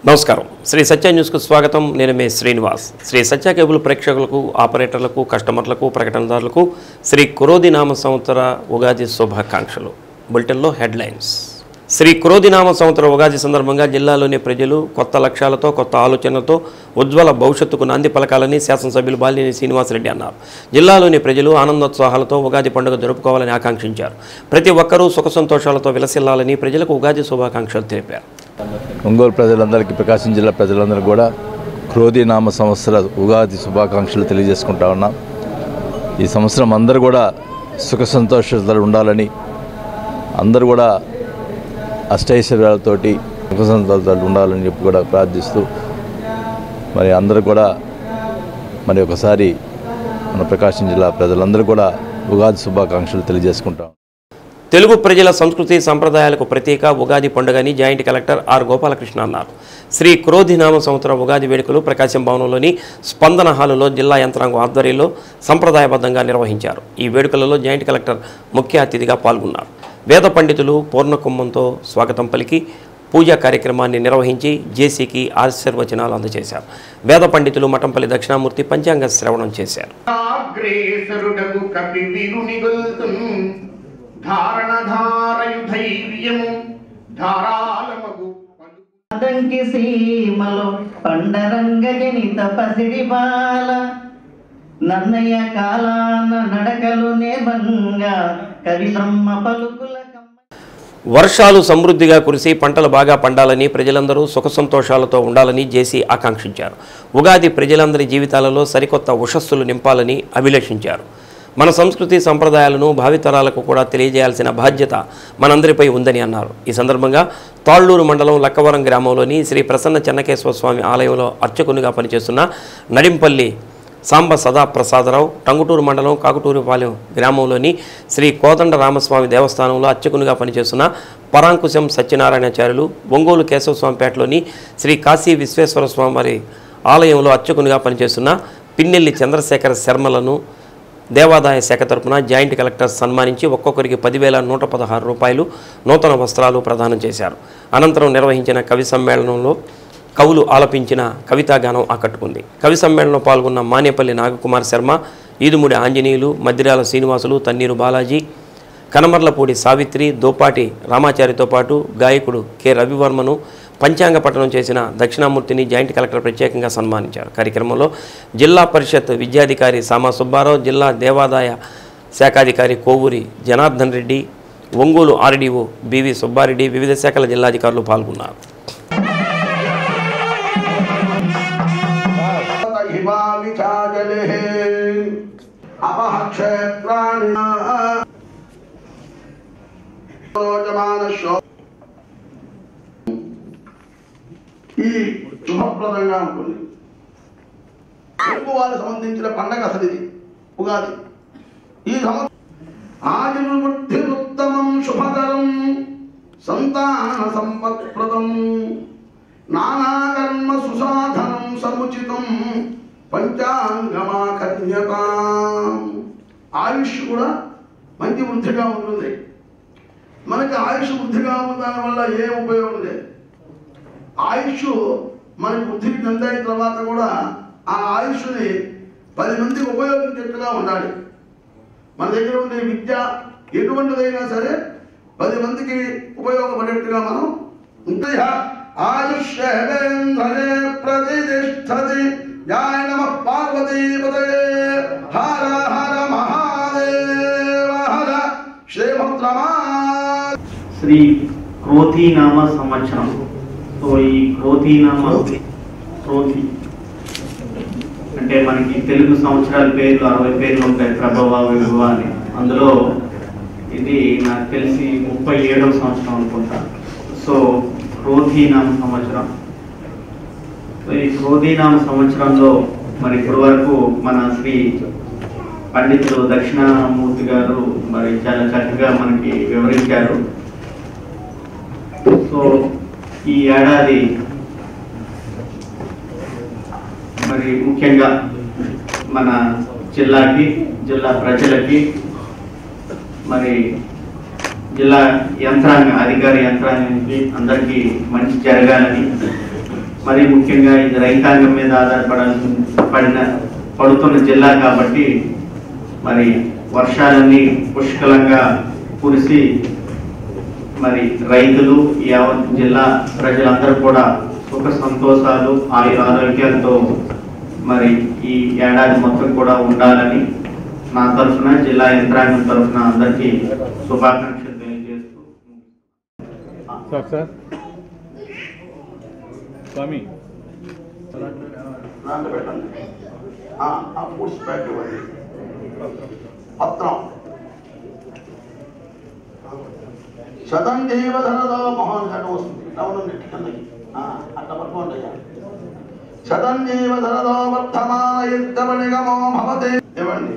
నమస్కారం శ్రీ సత్య న్యూస్కు స్వాగతం. నేను మీ శ్రీనివాస్. శ్రీ సత్య కేబుల్ ప్రేక్షకులకు, ఆపరేటర్లకు, కస్టమర్లకు, ప్రకటనదారులకు శ్రీ క్రోధి నామ సంవత్సర ఉగాది శుభాకాంక్షలు. బులెటిన్లో హెడ్లైన్స్. శ్రీ క్రోధి నామ సంవత్సర ఉగాది సందర్భంగా జిల్లాలోని ప్రజలు కొత్త లక్ష్యాలతో, కొత్త ఆలోచనలతో ఉజ్వల భవిష్యత్తుకు నాంది పలకాలని శాసనసభ్యులు బాలినేని శ్రీనివాసరెడ్డి అన్నారు. జిల్లాలోని ప్రజలు ఆనందోత్సాహాలతో ఉగాది పండుగ జరుపుకోవాలని ఆకాంక్షించారు. ప్రతి ఒక్కరూ సుఖ సంతోషాలతో విలసిల్లాలని ప్రజలకు ఉగాది శుభాకాంక్షలు తెలిపారు. ఒంగోలు ప్రజలందరికీ, ప్రకాశం జిల్లా ప్రజలందరూ కూడా క్రోధి నామ సంవత్సర ఉగాది శుభాకాంక్షలు తెలియజేసుకుంటా ఉన్నాం. ఈ సంవత్సరం అందరూ కూడా సుఖ సంతోషాలు ఉండాలని, అందరూ కూడా అష్టైశ్వర్యాలతోటి సుఖ సంతోషాలు ఉండాలని చెప్పి కూడా ప్రార్థిస్తూ మరి అందరూ కూడా మరి ఒకసారి మన ప్రకాశం జిల్లా ప్రజలందరూ కూడా ఉగాది శుభాకాంక్షలు తెలియజేసుకుంటాం. తెలుగు ప్రజల సంస్కృతి సంప్రదాయాలకు ప్రతీక ఉగాది పండుగని జాయింట్ కలెక్టర్ ఆర్ గోపాలకృష్ణ అన్నారు. శ్రీ క్రోధి నామ సంవత్సర ఉగాది వేడుకలు ప్రకాశం భవనంలోని స్పందన హాలులో జిల్లా యంత్రాంగం ఆధ్వర్యంలో సంప్రదాయబద్ధంగా నిర్వహించారు. ఈ వేడుకలలో జాయింట్ కలెక్టర్ ముఖ్య అతిథిగా పాల్గొన్నారు. వేద పండితులు పూర్ణకుంభంతో స్వాగతం పలికి పూజా కార్యక్రమాన్ని నిర్వహించి జేసీకి ఆశీర్వచనాలు అందజేశారు. వేద పండితులు మఠంపల్లి దక్షిణామూర్తి పంచాంగ శ్రవణం చేశారు. అదంకి సీమలో పండరంగ జనిత పసిడి బాల నన్నయ్య కాలాన నడకలు నేబంగా కవితమ్మ పలుకుల. వర్షాలు సమృద్ధిగా కురిసి పంటలు బాగా పండాలని, ప్రజలందరూ సుఖ సంతోషాలతో ఉండాలని జేసీ ఆకాంక్షించారు. ఉగాది ప్రజలందరి జీవితాలలో సరికొత్త ఉషస్సులు నింపాలని అభిలషించారు. మన సంస్కృతి సంప్రదాయాలను భావితరాలకు కూడా తెలియజేయాల్సిన బాధ్యత మనందరిపై ఉందని అన్నారు. ఈ సందర్భంగా తాళ్లూరు మండలం లక్కవరం గ్రామంలోని శ్రీ ప్రసన్న చెన్నకేశ్వర స్వామి ఆలయంలో అర్చకునిగా పనిచేస్తున్న నడింపల్లి సాంబ సదాప్రసాదరావు, టంగుటూరు మండలం కాకుటూరుపాలెం గ్రామంలోని శ్రీ కోదండ రామస్వామి దేవస్థానంలో అర్చకునిగా పనిచేస్తున్న పరాంకుశం సత్యనారాయణాచార్యులు, ఒంగోలు కేశవస్వామిపేటలోని శ్రీ కాశీ విశ్వేశ్వర స్వామి వారి ఆలయంలో అర్చకునిగా పనిచేస్తున్న పిన్నెల్లి చంద్రశేఖర శర్మలను దేవాదాయ శాఖ తరపున జాయింట్ కలెక్టర్ సన్మానించి ఒక్కొక్కరికి 10,116 రూపాయలు నూతన వస్త్రాలు ప్రదానం చేశారు. అనంతరం నిర్వహించిన కవి సమ్మేళనంలో కవులు ఆలపించిన కవితాగానం ఆకట్టుకుంది. కవి సమ్మేళనంలో పాల్గొన్న మానేపల్లి నాగకుమార్ శర్మ, ఈదుముడి ఆంజనేయులు, మద్దిరాల శ్రీనివాసులు, తన్నీరు బాలాజీ, కనమర్లపూడి సావిత్రి, దోపాటి రామాచారితో పాటు గాయకుడు కె రవివర్మను, పంచాంగ పఠనం చేసిన దక్షిణామూర్తిని జాయింట్ కలెక్టర్ ప్రత్యేకంగా సన్మానించారు. కార్యక్రమంలో జిల్లా పరిషత్ విద్యాధికారి సామా సుబ్బారావు, జిల్లా దేవాదాయ శాఖాధికారి కోవూరి జనార్దన్ రెడ్డి, ఒంగోలు ఆర్డీఓ బివి సుబ్బారెడ్డి, వివిధ శాఖల జిల్లాధికారులు పాల్గొన్నారు. ఈ శుభప్రదంగా ఉంటుంది. తెలుగు వారికి సంబంధించిన పండగ అసలు ఇది ఉగాది. ఈ ఆయుర్వృద్ధిరుత్తమం శుభకరం సంతాన సంపత్ప్రదం నానాకర్మ సుసాధనం సముచితం పంచాంగమాకర్ణ్యత. ఆయుష్ కూడా మంచి వృద్ధిగా ఉంటుంది. మనకి ఆయుష్ వృద్ధిగా ఉండడం వల్ల ఏం ఉపయోగం లేదు. ఆయుష్ మనకి వృద్ధికి చెందిన తర్వాత కూడా ఆ ఆయుష్ని 10 మందికి ఉపయోగించేట్టుగా ఉండాలి. మన దగ్గర ఉండే విద్య ఎటువంటిదైనా సరే 10 మందికి ఉపయోగపడేట్టుగా మనం ఉంటే ఆయుష్యేంద్రే ప్రతిష్టతి. జయ నమః పార్వతీపతయే హర హర మహాదేవ హర శ్రీభద్రమా. శ్రీ క్రోధి నామ సంవత్సరం. సో ఈ క్రోధి నామ క్రోధి అంటే మనకి తెలుగు సంవత్సరాల పేర్లు 60 పేర్లు ఉంటాయి, ప్రభవ విభవ అని. అందులో ఇది నాకు తెలిసి 37వ సంవత్సరం అనుకుంటా. సో క్రోధి నామ సంవత్సరం. సో ఈ క్రోధి నామ సంవత్సరంలో మరి ఇప్పటి వరకు మన శ్రీ పండితులు దక్షిణామూర్తి గారు మరి చాలా చక్కగా మనకి వివరించారు. సో ఈ ఏడాది మరి ముఖ్యంగా మన జిల్లాకి, జిల్లా ప్రజలకి, మరి జిల్లా యంత్రాంగ అధికారి యంత్రాంగానికి అందరికీ మంచి జరగాలని, మరి ముఖ్యంగా ఇది రైతాంగం మీద పడుతున్న జిల్లా కాబట్టి మరి వర్షాలన్నీ పుష్కలంగా కురిసి మరి రైతులు యావత్ జిల్లా ప్రజలందరూ కూడా సుఖ సంతోషాలు ఆరోగ్యాలతో మరి ఈ ఏడాది మొత్తం కూడా ఉండాలని నా తరఫున జిల్లా యంత్రాంగం తరఫున అందరికీ శుభాకాంక్షలు తెలియజేస్తూ స్వామి పత్రం శతం జీవధరదో మోహన్ ఘటం వస్తుంది రౌండ్ కిందకి అట్లా పట్టుకోండి. శతం జీవధరదో వర్ధమానయుద్ధమనిగమో భవతే. ఇవ్వండి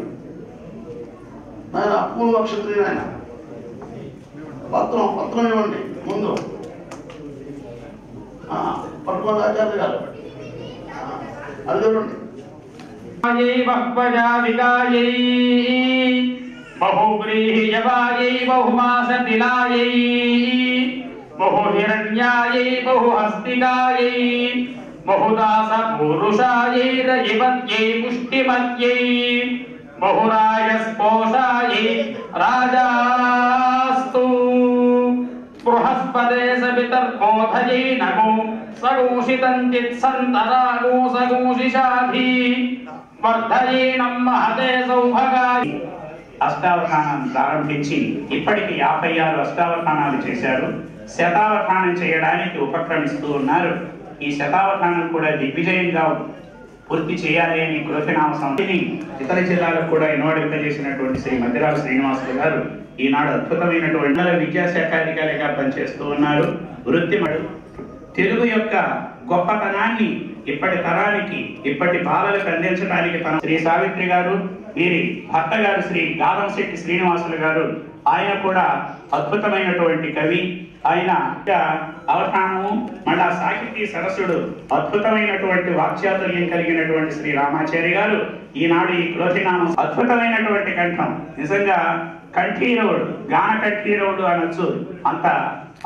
నాయన అప్పులు నక్షత్రి నాయన పత్రం ఇవ్వండి ముందు పట్టుకోండి ఆచార్య గారు అది చూడండి. बहुव्रीहि जवायै बहुमासतिलायै बहुहिरण्यायै बहुहस्तिकायै बहुदासपूरुषायै रजिपत्यै पुष्टिमत्यै बहुराजस्पोषायै राजास्तु बृहस्पते सवितर्कोधयै नमो सगोषितञ्चित्सन्तरागो सगोषिषाभि वर्धयेनं महते सौभगाय. అష్టావధానం ప్రారంభించి ఇప్పటికి 56 అష్టావధానాలు చేశారు. శతావధానం చేయడానికి ఉపక్రమిస్తూ ఉన్నారు. ఈ శతావధానం కూడా దిగ్విజయంగా పూర్తి చేయాలి అని కృతనామ సంస్థని ఇతర జిల్లాలకు కూడా ఇన్వాడింపజేసినటువంటి శ్రీ మధ్యరాజు శ్రీనివాసులు గారు ఈనాడు అద్భుతమైనటువంటి విద్యాశాఖ అధికారిగా పనిచేస్తూ ఉన్నారు. వృత్తిమడు తెలుగు యొక్క గొప్పతనాన్ని ఇప్పటి తరానికి ఇప్పటి బాలలకు అందించడానికి శ్రీ సావిత్రి గారు, వీరి భర్త గారు శ్రీ గారంశెట్టి శ్రీనివాసులు గారు, ఆయన కూడా అద్భుతమైనటువంటి కవి. ఆయన అవధానము మళ్ళా సాహితీ సరస్సుడు అద్భుతమైనటువంటి వాక్చాతుర్యం కలిగినటువంటి శ్రీ రామాచారి గారు ఈనాడు ఈ క్రోధినామం అద్భుతమైనటువంటి కంఠం. నిజంగా కంఠీరవుడు, గాన కంఠీరవుడు అనొచ్చు. అంత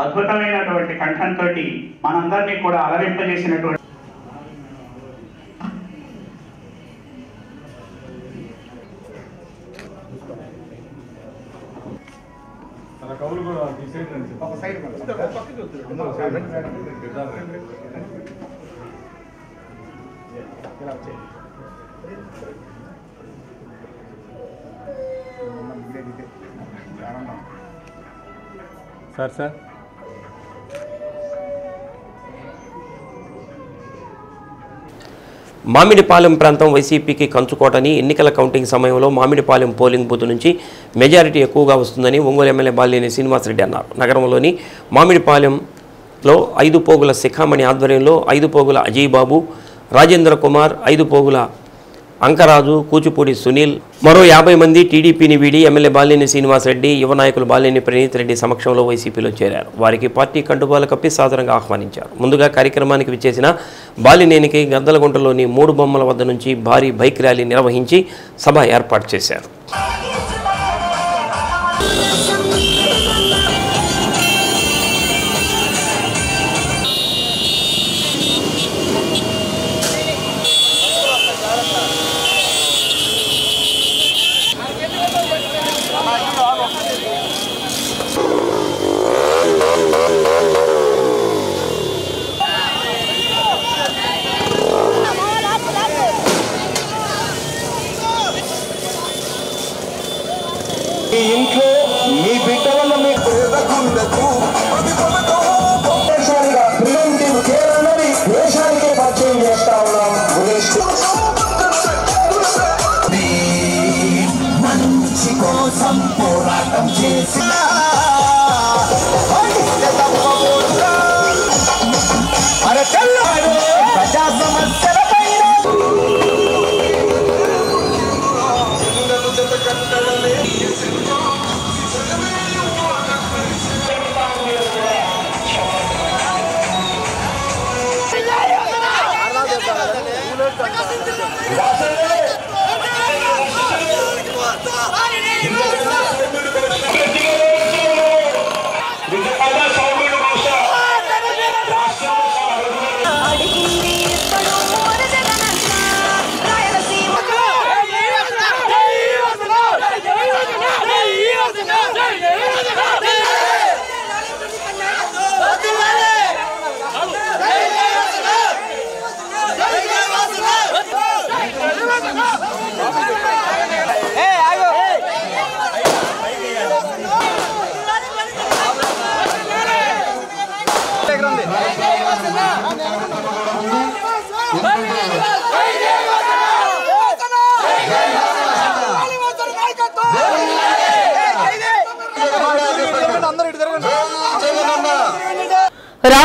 అద్భుతమైనటువంటి కంఠంతో మనందరినీ కూడా అలరింపజేసినటువంటి కవులు కూడా ఒక సైడ్ సార్ మామిడిపాలెం ప్రాంతం వైసీపీకి కంచుకోటని ఎన్నికల కౌంటింగ్ సమయంలో మామిడిపాలెం పోలింగ్ బూత్ నుంచి మెజారిటీ ఎక్కువగా వస్తుందని ఒంగోలు ఎమ్మెల్యే బాలినేని శ్రీనివాసరెడ్డి అన్నారు. నగరంలోని మామిడిపాలెంలో 5 పోగుల శిఖామణి ఆధ్వర్యంలో 5 పోగుల అజయ్ బాబు, రాజేంద్ర కుమార్, 5 పోగుల అంకరాజు, కూచిపూడి సునీల్, మరో 50 మంది టీడీపీని వీడి ఎమ్మెల్యే బాలినేని శ్రీనివాసరెడ్డి, యువ నాయకులు బాలినేని ప్రణీత్ రెడ్డి సమక్షంలో వైసీపీలో చేరారు. వారికి పార్టీ కండువాలు కప్పి సాదరంగా ఆహ్వానించారు. ముందుగా కార్యక్రమానికి విచ్చేసిన బాలినేనికి గద్దలగుంటలోని 3 బొమ్మల వద్ద నుంచి భారీ బైక్ ర్యాలీ నిర్వహించి సభ ఏర్పాటు చేశారు.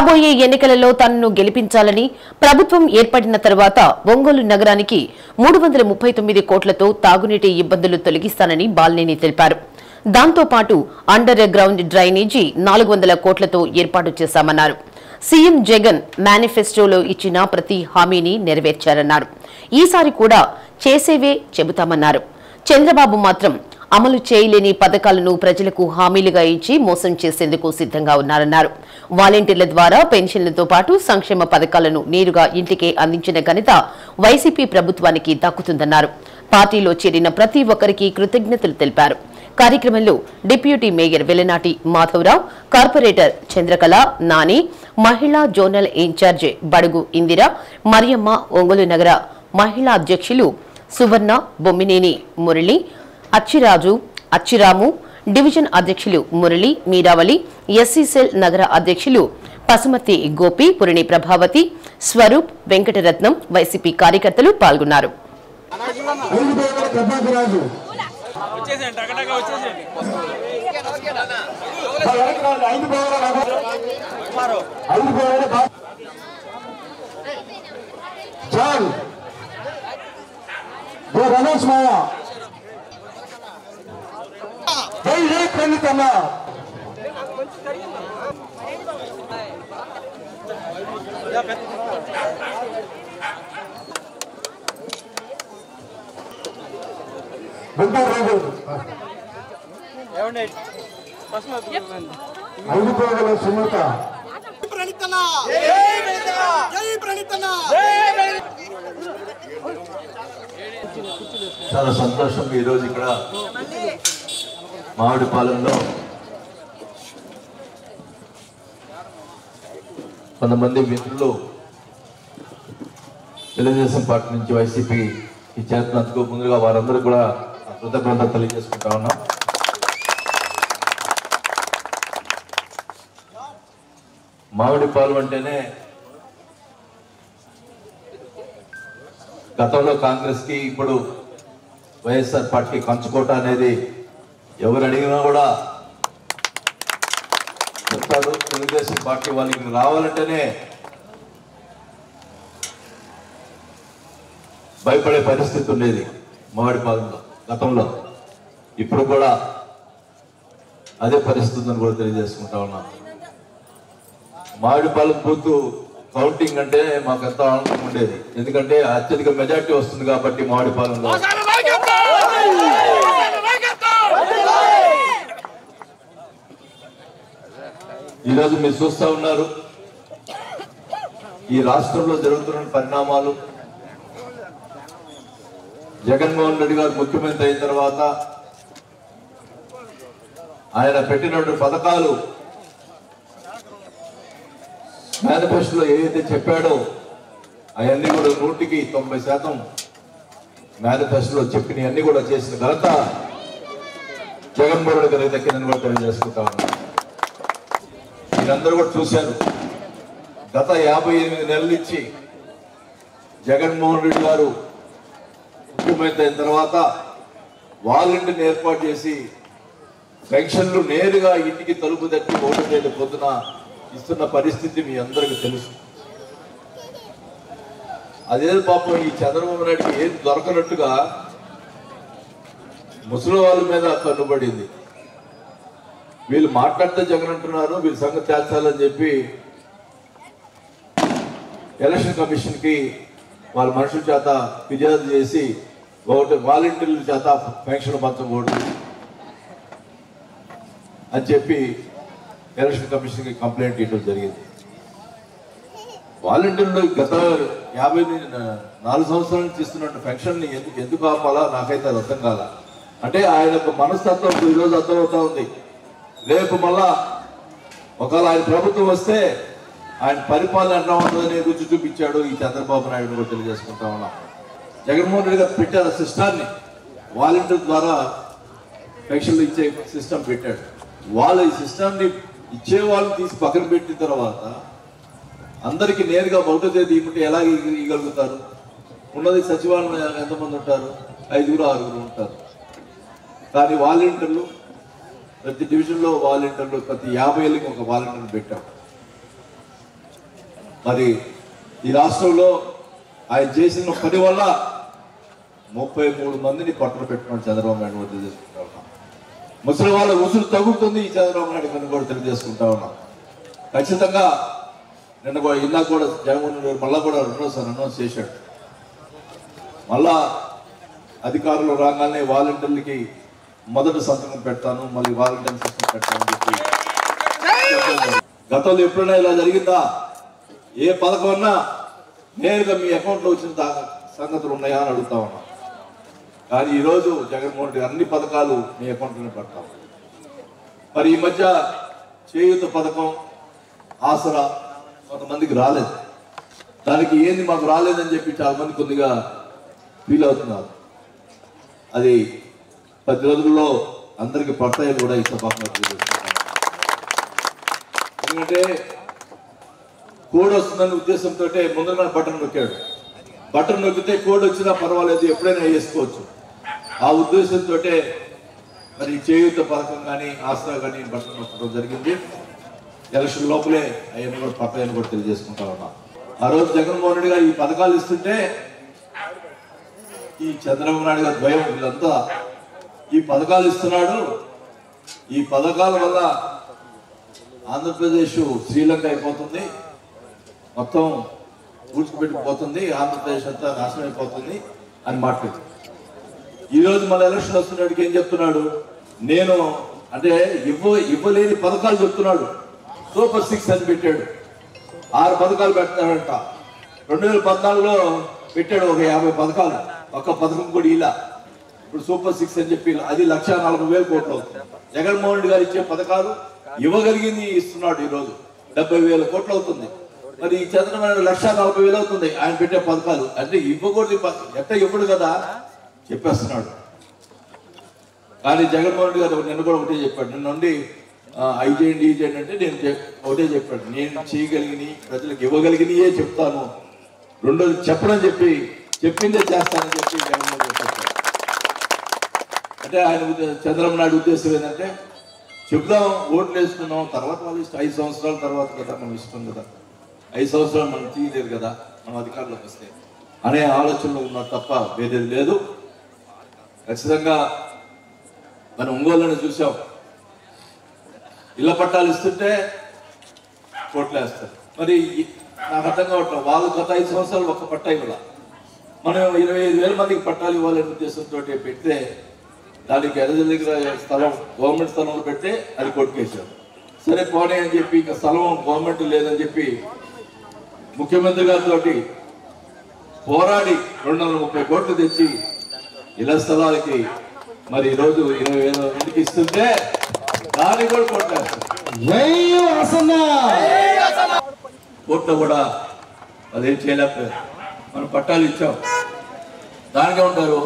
రాబోయే ఎన్నికలలో తనను గెలిపించాలని ప్రభుత్వం ఏర్పడిన తర్వాత ఒంగోలు నగరానికి 339 కోట్లతో తాగునీటి ఇబ్బందులు తొలగిస్తానని బాలినేని తెలిపారు. దాంతో పాటు అండర్ గ్రౌండ్ డ్రైనేజీ 400 కోట్లతో ఏర్పాటు చేశామన్నారు. సీఎం జగన్ మేనిఫెస్టోలో ఇచ్చిన ప్రతి హామీని నెరవేర్చారన్నారు. ఈసారి కూడా చేసేవే చెబుతామన్నారు. చంద్రబాబు మాత్రం అమలు చేయలేని పథకాలను ప్రజలకు హామీలుగా ఇచ్చి మోసం చేసేందుకు సిద్ధంగా ఉన్నారన్నారు. వాలంటీర్ల ద్వారా పెన్షన్లతో పాటు సంక్షేమ పథకాలను నేరుగా ఇంటికే అందించిన ఘనత వైసీపీ ప్రభుత్వానికి దక్కుతుందన్నారు. పార్టీలో చేరిన ప్రతి ఒక్కరికి కృతజ్ఞతలు తెలిపారు. కార్యక్రమంలో డిప్యూటీ మేయర్ వెలనాటి మాధవరావు, కార్పొరేటర్ చంద్రకళ, నాని, మహిళా జోనల్ ఇన్ఛార్జ్ బడుగు ఇందిర, మరియమ్మ, ఒంగోలు నగర మహిళా అధ్యక్షులు సువర్ణ, బొమ్మినేని మురళి, అచ్చిరాజు, అచ్చిరాము, డివిజన్ అధ్యక్షులు మురళి, మీరావళి, ఎస్సీ సెల్ నగర అధ్యక్షులు పసుమతి గోపి, పురిణి ప్రభావతి, స్వరూప్, వెంకటరత్నం, వైసీపీ కార్యకర్తలు పాల్గొన్నారు. రమేష్ మాయ ప్రణితన్న ఐదు పోగల సుమత చాలా సంతోషం. ఈరోజు ఇక్కడ మామిడిపాలెంలో కొంతమంది మిత్రులు తెలుగుదేశం పార్టీ నుంచి వైసీపీ చేస్తున్నందుకు ముందుగా వారందరూ కూడా కృతజ్ఞతలు తెలియజేసుకుంటా ఉన్నాం. మామిడిపాలెం అంటేనే గతంలో కాంగ్రెస్ కి ఇప్పుడు వైఎస్ఆర్ పార్టీ కంచుకోట అనేది ఎవరు అడిగినా కూడా చెప్తారు. తెలుగుదేశం పార్టీ వాళ్ళకి రావాలంటేనే భయపడే పరిస్థితి ఉండేది మామిడిపాలెంలో గతంలో. ఇప్పుడు కూడా అదే పరిస్థితి ఉందని కూడా తెలియజేసుకుంటా ఉన్నాం. మామిడిపాలెం బూత్ కౌంటింగ్ అంటే మాకు ఎంతో ఆనందంగా ఉండేది. ఎందుకంటే అత్యధిక మెజార్టీ వస్తుంది కాబట్టి మామిడిపాలెంలో. ఈరోజు మీరు చూస్తా ఉన్నారు ఈ రాష్ట్రంలో జరుగుతున్న పరిణామాలు. జగన్మోహన్ రెడ్డి గారు ముఖ్యమంత్రి అయిన తర్వాత ఆయన పెట్టినటువంటి పథకాలు మేనిఫెస్టోలో ఏదైతే చెప్పాడో అవన్నీ కూడా 100% మేనిఫెస్టోలో చెప్పినవన్నీ కూడా చేసిన ఘనత జగన్మోహన్ రెడ్డి గారికి దక్కిందని కూడా తెలియజేసుకుంటా ఉన్నాను. మీరందరూ కూడా చూశారు, గత 58 నెలల నుంచి జగన్మోహన్ రెడ్డి గారు ముఖ్యమంత్రి అయిన తర్వాత వాలంటీర్ని ఏర్పాటు చేసి పెన్షన్లు నేరుగా ఇంటికి తలుపు తట్టి 1వ తేదీ పొద్దున ఇస్తున్న పరిస్థితి మీ అందరికీ తెలుసు. అదే పాపం ఈ చంద్రబాబు నాయుడికి ఏది దొరకనట్టుగా ముసలి వాళ్ళ మీద కన్నుబడింది. వీళ్ళు మాట్లాడితే జగన్ అంటున్నారు, వీళ్ళ సంగతి తేల్చాలని చెప్పి ఎలక్షన్ కమిషన్కి వాళ్ళ మనుషుల చేత ఫిర్యాదు చేసి వాలంటీర్ల చేత పెన్షన్ పంచకూడదు అని చెప్పి ఎలక్షన్ కమిషన్కి కంప్లైంట్ ఇవ్వడం జరిగింది. వాలంటీర్లు గత 4 సంవత్సరాల నుంచి ఇస్తున్న పెన్షన్ని ఎందుకు ఆపాలా నాకైతే అది అర్థం కాల. అంటే ఆయన యొక్క మనస్తత్వం ఈరోజు అర్థమవుతా ఉంది. రేపు మళ్ళా ఒకవేళ ఆయన ప్రభుత్వం వస్తే ఆయన పరిపాలన ఎట్లా ఉంటుందని రుచి చూపించాడు ఈ చంద్రబాబు నాయుడు కూడా తెలియజేసుకుంటా ఉన్నాం. జగన్మోహన్ రెడ్డి గారు పెట్టారు సిస్టాన్ని, వాలంటీర్ ద్వారా పెన్షన్లు ఇచ్చే సిస్టమ్ పెట్టాడు. వాళ్ళు ఈ సిస్టమ్ని ఇచ్చే వాళ్ళు తీసి పక్కన పెట్టిన తర్వాత అందరికీ నేరుగా 1వ తేదీ ఇవ్వమంటే ఎలా ఇవ్వగలుగుతారు? ఉన్నది సచివాలయం ఎంతమంది ఉంటారు? 5 6 ఉంటారు. కానీ వాలంటీర్లు ప్రతి డివిజన్లో వాలంటీర్లు ప్రతి 50 ఏళ్ళకి ఒక వాలంటీర్లు పెట్టాం. మరి ఈ రాష్ట్రంలో ఆయన చేసిన పని వల్ల 33 మందిని పట్టున పెట్టుకున్నాడు చంద్రబాబు నాయుడు కూడా తెలియజేసుకుంటా ఉన్నాం. ముసలి వాళ్ళ ఉసురు తగ్గుతుంది ఈ చంద్రబాబు నాయుడు పని కూడా తెలియజేసుకుంటా ఉన్నాం. ఖచ్చితంగా ఇందాక కూడా జగన్మోహన్ రెడ్డి మళ్ళా కూడా రెండోసారి అనౌన్స్ చేశాడు. మళ్ళా అధికారులు రాగానే వాలంటీర్లకి మొదటి సంతకం పెడతాను, మళ్ళీ వాలంటీర్ సిస్టమ్ పెడతానని చెప్పి గతంలో ఎప్పుడైనా ఇలా జరిగిందా? ఏ పథకం అన్నా నేరుగా మీ అకౌంట్లో వచ్చిన సంగతులు ఉన్నాయా అని అడుగుతా ఉన్నా. కానీ ఈరోజు జగన్మోహన్ రెడ్డి అన్ని పథకాలు మీ అకౌంట్లోనే పెడతాం. మరి ఈ మధ్య చేయూత పథకం, ఆసరా కొంతమందికి రాలేదు. దానికి ఏంది మాకు రాలేదని చెప్పి చాలా మంది కొద్దిగా ఫీల్ అవుతున్నారు. అది 10 రోజుల్లో అందరికి పడతాయని కూడా ఈ సభాగా తెలియజేస్తున్నాను. ఎందుకంటే కోడ్ వస్తుందనే ఉద్దేశంతో ముందుగా బటన్ నొక్కాడు. బటన్ నొక్కితే కోడ్ వచ్చినా పర్వాలేదు, ఎప్పుడైనా వేసుకోవచ్చు. ఆ ఉద్దేశంతో మరి చేయూత పథకం కానీ ఆసరా కానీ బటన్ నొక్కడం జరిగింది. ఎలక్షన్ లోపలే అవన్నీ కూడా పడతాయని కూడా తెలియజేసుకుంటా ఉన్నా. ఆ రోజు జగన్మోహన్ రెడ్డి గారు ఈ పథకాలు ఇస్తుంటే ఈ చంద్రబాబు నాయుడు గారి భయం, వీళ్ళంతా ఈ పథకాలు ఇస్తున్నాడు, ఈ పథకాల వల్ల ఆంధ్రప్రదేశ్ శ్రీలంక అయిపోతుంది, మొత్తం పూడ్చిపెట్టిపోతుంది, ఆంధ్రప్రదేశ్ అంతా నాశనం అయిపోతుంది అని మాట్లాడు. ఈరోజు మన ఎలక్షన్ వస్తున్నట్టుకి ఏం చెప్తున్నాడు? నేను అంటే ఇవ్వలేని పథకాలు చెప్తున్నాడు. సూపర్ 6 అని పెట్టాడు. 6 పథకాలు పెడతాడంట. 2014లో పెట్టాడు ఒక 50 పథకాలు, ఒక్క పథకం కూడా ఇలా. ఇప్పుడు సూపర్ 6 అని చెప్పి అది 1,40,000 కోట్లు అవుతుంది. జగన్మోహన్ రెడ్డి గారు ఇచ్చే పథకాలు ఇవ్వగలిగింది ఇస్తున్నాడు. ఈరోజు 70,000 కోట్లు అవుతుంది. మరి ఈ చంద్రబాబు నాయుడు 1,40,000 అవుతుంది ఆయన పెట్టే పథకాలు. అంటే ఇవ్వకూడదు, ఎట్ట ఇవ్వడు కదా చెప్పేస్తున్నాడు. కానీ జగన్మోహన్ రెడ్డి గారు నిన్న కూడా ఒకటే చెప్పాడు. నిన్న నుండి అవి చేయండి ఇది చేయండి అంటే నేను ఒకటే చెప్పాడు, నేను చేయగలిగిన ప్రజలకు ఇవ్వగలిగినయే చెప్తాను, రెండోది చెప్పడం చెప్పి చెప్పిందే చేస్తానని చెప్పి జగన్మోహన్ రెడ్డి చెప్పారు. అంటే ఆయన చంద్రబాబు నాయుడు ఉద్దేశం ఏంటంటే చెప్దాం, ఓట్లు వేసుకున్నాం, తర్వాత వాళ్ళు ఇష్టం, 5 సంవత్సరాల తర్వాత కదా మనం ఇష్టం కదా, 5 సంవత్సరాలు మనం తీయలేదు కదా మనం అధికారంలోకి వస్తే అనే ఆలోచనలో ఉన్నారు తప్ప వేరేది లేదు. ఖచ్చితంగా మనం ఒంగోలుని చూసాం, ఇళ్ల పట్టాలు ఇస్తుంటే కోట్లు వేస్తారు. మరి నాకు అర్థం కావట్లేదు, వాళ్ళు గత 5 సంవత్సరాలు ఒక్క పట్టా ఇవ్వాల, మనం 25,000 మందికి పట్టాలు ఇవ్వాలనే ఉద్దేశంతో పెడితే దానికి ఎర్ర దగ్గర స్థలం గవర్నమెంట్ స్థలంలో పెడితే అది కొట్టుకేశారు. సరే పోనీ అని చెప్పి ఇంకా స్థలం గవర్నమెంట్ లేదని చెప్పి ముఖ్యమంత్రి గారితో పోరాడి 230 కోట్లు తెచ్చి ఇళ్ల స్థలాలకి మరి ఈరోజు 20,000 మందికి ఇస్తుంటే దాన్ని కూడా కొట్టేస్తారు. కోర్టులో కూడా అదేం చేయలేకపోయారు. మనం పట్టాలు ఇచ్చాం, దానికే ఉంటారు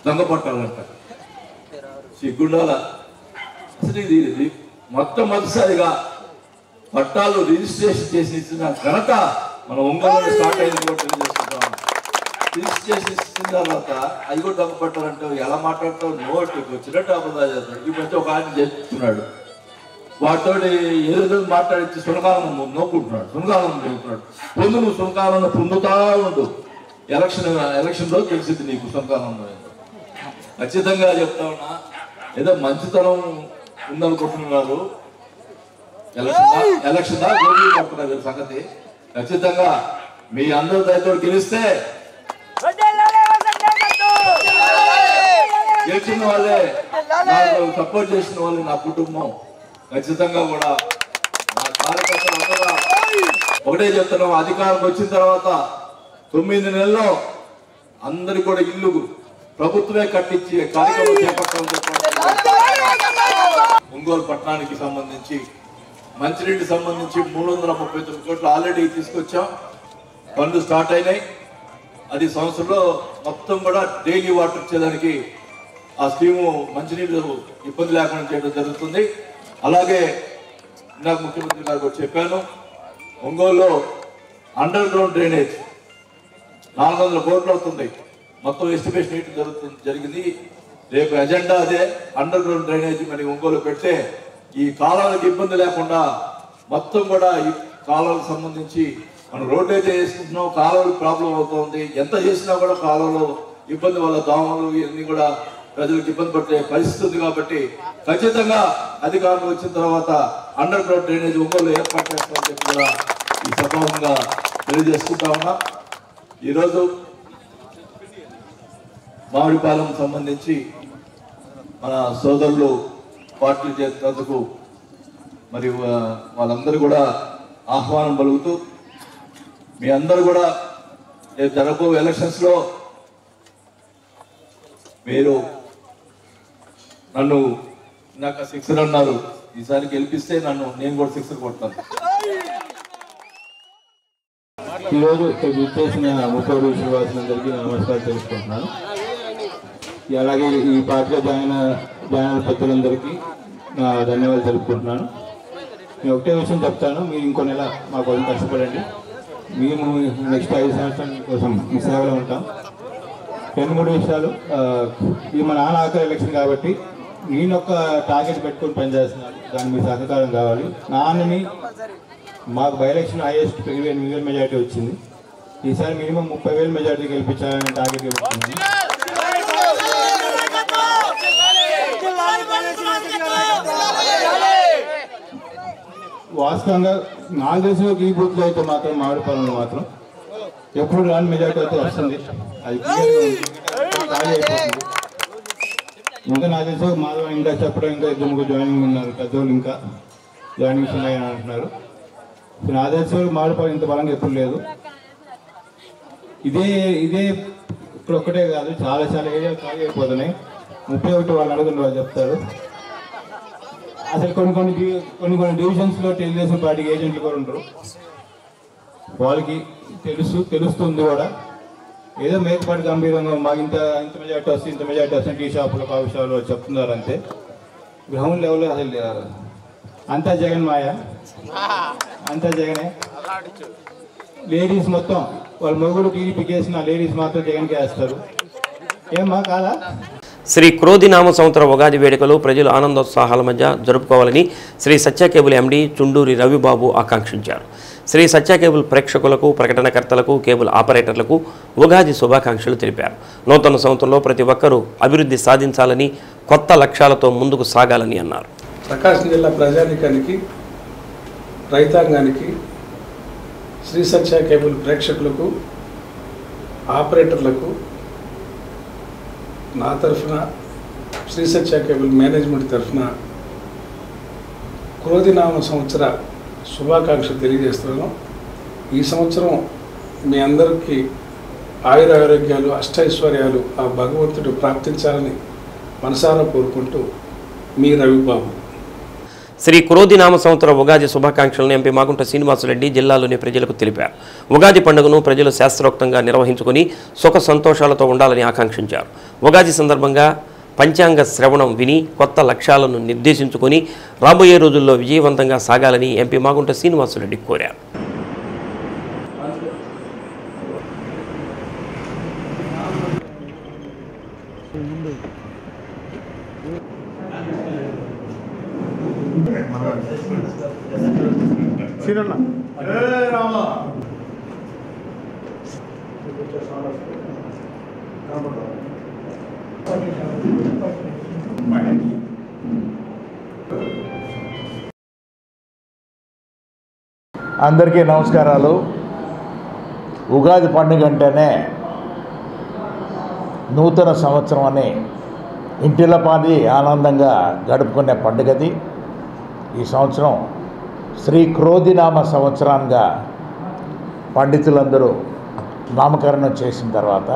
దొంగ పట్టాలు అంటారు. సిగ్గుండాల అసలు ఇది మొట్టమొదటిసారిగా పట్టాలు రిజిస్ట్రేషన్ చేసి ఇచ్చిన ఘనత మన ఒంగోలు స్టార్ట్ అయింది కూడా తెలియజేసుకుంటాం. రిజిస్ట్రేషన్ ఇచ్చిన తర్వాత అవి కూడా దొంగ పట్టాలంటావు, ఎలా మాట్లాడతావు, నోటికి వచ్చినట్టు అబద్ధాలు చేస్తాడు. ఈ మధ్య ఒక ఆయన చెప్తున్నాడు, వాటితో ఏదో మాట్లాడించి సునకాలను నోకుంటున్నాడు, సునకాలను నోకుంటున్నాడు. పొందు నువ్వు సునకాలను పొందుతా ఉండు, ఎలక్షన్ రోజు తెలిసింది నీకు సునకాలం. ఖచ్చితంగా చెప్తా ఉన్నా, ఏదో మంచితనం ఉందనుకుంటున్నారు, ఎలక్షన్ దాకా గోళీ పడుతున్నారు సంగతి. ఖచ్చితంగా మీ అందరి దయతో గెలిస్తే గెలిచిన వాళ్ళే, నాకు సపోర్ట్ చేసిన వాళ్ళు నా కుటుంబం. ఖచ్చితంగా కూడా నా కార్యకర్తలు అందరూ ఒకటే చెప్తున్నాం, అధికారం వచ్చిన తర్వాత 9 నెలల్లో అందరికి కూడా ఇల్లు ప్రభుత్వమే కట్టించి కార్యక్రమం చేపట్టాలని ఒంగోలు పట్టణానికి సంబంధించి మంచినీటికి సంబంధించి 339 కోట్లు ఆల్రెడీ తీసుకొచ్చాం. పనులు స్టార్ట్ అయినాయి. అది సంవత్సరంలో మొత్తం కూడా డైలీ వాటర్ ఇచ్చేదానికి ఆ స్కీము మంచినీళ్ళు ఇబ్బంది లేకుండా చేయడం జరుగుతుంది. అలాగే నాకు ముఖ్యమంత్రి గారు కూడా చెప్పాను, ఒంగోలులో అండర్ గ్రౌండ్ డ్రైనేజ్ 400 కోట్లు అవుతుంది. మొత్తం ఎస్టిమేషన్ జరిగింది. రేపు ఎజెండా అదే, అండర్ గ్రౌండ్ డ్రైనేజ్ మరి ఒంగోలు పెడితే ఈ కాలాలకు ఇబ్బంది లేకుండా మొత్తం కూడా కాలువలకు సంబంధించి మనం రోడ్డు అయితే వేసుకుంటున్నాం, కాలువలు ప్రాబ్లం అవుతుంది. ఎంత చేసినా కూడా కాలువలో ఇబ్బంది వల్ల దోమలు ఇవన్నీ కూడా ప్రజలకు ఇబ్బంది పడే పరిస్థితి ఉంది. కాబట్టి ఖచ్చితంగా అధికారులు వచ్చిన తర్వాత అండర్ గ్రౌండ్ డ్రైనేజ్ ఒంగోలు ఏర్పాటు చేస్తామని చెప్పి కూడా ఈ సభాముగా తెలియజేసుకుంటా ఉన్నా. ఈరోజు మామిడిపాలెం సంబంధించి మన సోదరులు పార్టీలు చేసినందుకు మరి వాళ్ళందరూ కూడా ఆహ్వానం పలుకుతూ మీ అందరూ కూడా రేపు జరగబో ఎలక్షన్స్లో మీరు నన్ను నాకు సిక్సర్ అన్నారు, ఈసారి గెలిపిస్తే నేను కూడా సిక్సర్ కొడతాను. ఈరోజు ఇక్కడ విచ్చేసిన ముఖ్యమంత్రి శ్రీనివాసులందరికీ నమస్కారం తెలుసుకుంటున్నాను. అలాగే ఈ పార్టీలో జాయిన్ పెద్దలందరికీ ధన్యవాదాలు తెలుపుకుంటున్నాను. నేను ఒకటే విషయం చెప్తాను, మీరు ఇంకో నెల మా కోసం కష్టపడండి. మేము నెక్స్ట్ 5 సంవత్సరాల కోసం మీ సేవలో ఉంటాం. 2-3 విషయాలు. ఇది మా నాన్న ఆఖరి ఎలక్షన్ కాబట్టి నేను ఒక టార్గెట్ పెట్టుకొని పనిచేస్తున్నాను, దానికి మీ సహకారం కావాలి. నాన్నని మాకు బై ఎలక్షన్ హైయెస్ట్ 28,000 మెజార్టీ వచ్చింది. ఈసారి మినిమం 30,000 మెజార్టీ గెలిపించాలని టార్గెట్ పెట్టుకున్నాను. వాస్తవంగా నాకు తెలిసిన ఈ బూత్లో అయితే మాత్రం మామిడిపాలెంలో మాత్రం ఎప్పుడు రాని మెజార్టీ అయితే వస్తుంది. అది ఖాళీ అయిపోతుంది. ఇంకా నాకు తెలిసి మాధవ ఇంకా చెప్పడం ఇంకా 2-3 జాయినింగ్ ఉన్నారు, పెద్దవాళ్ళు ఇంకా జాయినింగ్స్ ఉన్నాయని అంటున్నారు. నాకు తెలిసి మామిడిపాలెం ఇంత బలంగా ఎప్పుడు లేదు. ఇదే ఇక్కడ ఒక్కటే కాదు, చాలా ఏరియాలు ఖాళీ అయిపోతున్నాయి. 31 వాళ్ళు అడుగుతున్న వాళ్ళు చెప్తారు. అసలు కొన్ని డివిజన్స్లో తెలుగుదేశం పార్టీకి ఏజెంట్లు కూడా ఉంటారు. వాళ్ళకి తెలుస్తుంది కూడా. ఏదో మేకపాటి గంభీరంగా మాకు ఇంత మెజార్టీ వస్తుంది, ఇంత మెజార్టీ వస్తుంది, టీ షాపులు కాఫీ షాపులు చెప్తున్నారు అంతే. గ్రౌండ్ లెవెల్లో అసలు అంతా జగన్ మాయ, అంతా జగనే. లేడీస్ మొత్తం వాళ్ళ మొగుడు టీడీపీకి వేసిన లేడీస్ మాత్రం జగన్కి వేస్తారు. ఏమ్మా కాదా? శ్రీ క్రోధి నామ సంవత్సర ఉగాది వేడుకలు ప్రజలు ఆనందోత్సాహాల మధ్య జరుపుకోవాలని శ్రీ సత్య కేబుల్ ఎండీ చుండూరి రవిబాబు ఆకాంక్షించారు. శ్రీ సత్య కేబుల్ ప్రేక్షకులకు, ప్రకటనకర్తలకు, కేబుల్ ఆపరేటర్లకు ఉగాది శుభాకాంక్షలు తెలిపారు. నూతన సంవత్సరంలో ప్రతి ఒక్కరూ అభివృద్ధి సాధించాలని, కొత్త లక్ష్యాలతో ముందుకు సాగాలని అన్నారు. ప్రకాశం జిల్లా ప్రజానికానికి, రైతాంగానికి, శ్రీ సత్య కేబుల్ ప్రేక్షకులకు, ఆపరేటర్లకు నా తరఫున, శ్రీ సత్య కేబుల్ మేనేజ్మెంట్ తరఫున క్రోధినామ సంవత్సర శుభాకాంక్షలు తెలియజేస్తున్నాను. ఈ సంవత్సరం మీ అందరికీ ఆయురారోగ్యాలు, అష్టైశ్వర్యాలు ఆ భగవంతుడు ప్రాప్తించాలని మనసారా కోరుకుంటూ మీ రవిబాబు. శ్రీ క్రోధి నామ సంవత్సర ఉగాది శుభాకాంక్షలను ఎంపీ మాగుంట శ్రీనివాసులరెడ్డి జిల్లాలోని ప్రజలకు తెలిపారు. ఉగాది పండుగను ప్రజలు శాస్త్రోక్తంగా నిర్వహించుకుని సుఖ సంతోషాలతో ఉండాలని ఆకాంక్షించారు. ఉగాది సందర్భంగా పంచాంగ శ్రవణం విని కొత్త లక్ష్యాలను నిర్దేశించుకొని రాబోయే రోజుల్లో విజయవంతంగా సాగాలని ఎంపీ మాగుంట శ్రీనివాసులరెడ్డి కోరారు. అందరికీ నమస్కారాలు. ఉగాది పండుగ అంటేనే నూతన సంవత్సరం అని ఇంటిల్లపాది ఆనందంగా గడుపుకునే పండుగది. ఈ సంవత్సరం శ్రీ క్రోధినామ సంవత్సరంగా పండితులందరూ నామకరణం చేసిన తర్వాత,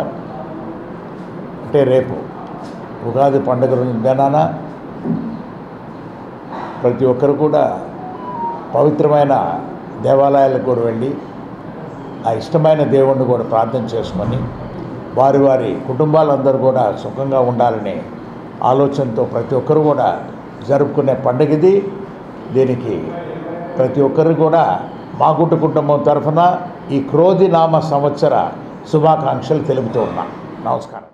అంటే రేపు ఉగాది పండుగ దినాన ప్రతి ఒక్కరు కూడా పవిత్రమైన దేవాలయాలకు కూడా వెళ్ళి ఆ ఇష్టమైన దేవుణ్ణి కూడా ప్రార్థన చేసుకొని వారి కుటుంబాలందరూ కూడా సుఖంగా ఉండాలనే ఆలోచనతో ప్రతి ఒక్కరు కూడా జరుపుకునే పండుగ ఇది. దీనికి ప్రతి ఒక్కరు కూడా మాగుంట కుటుంబం తరఫున ఈ క్రోధి నామ సంవత్సర శుభాకాంక్షలు తెలుపుతూ ఉన్నా. నమస్కారం.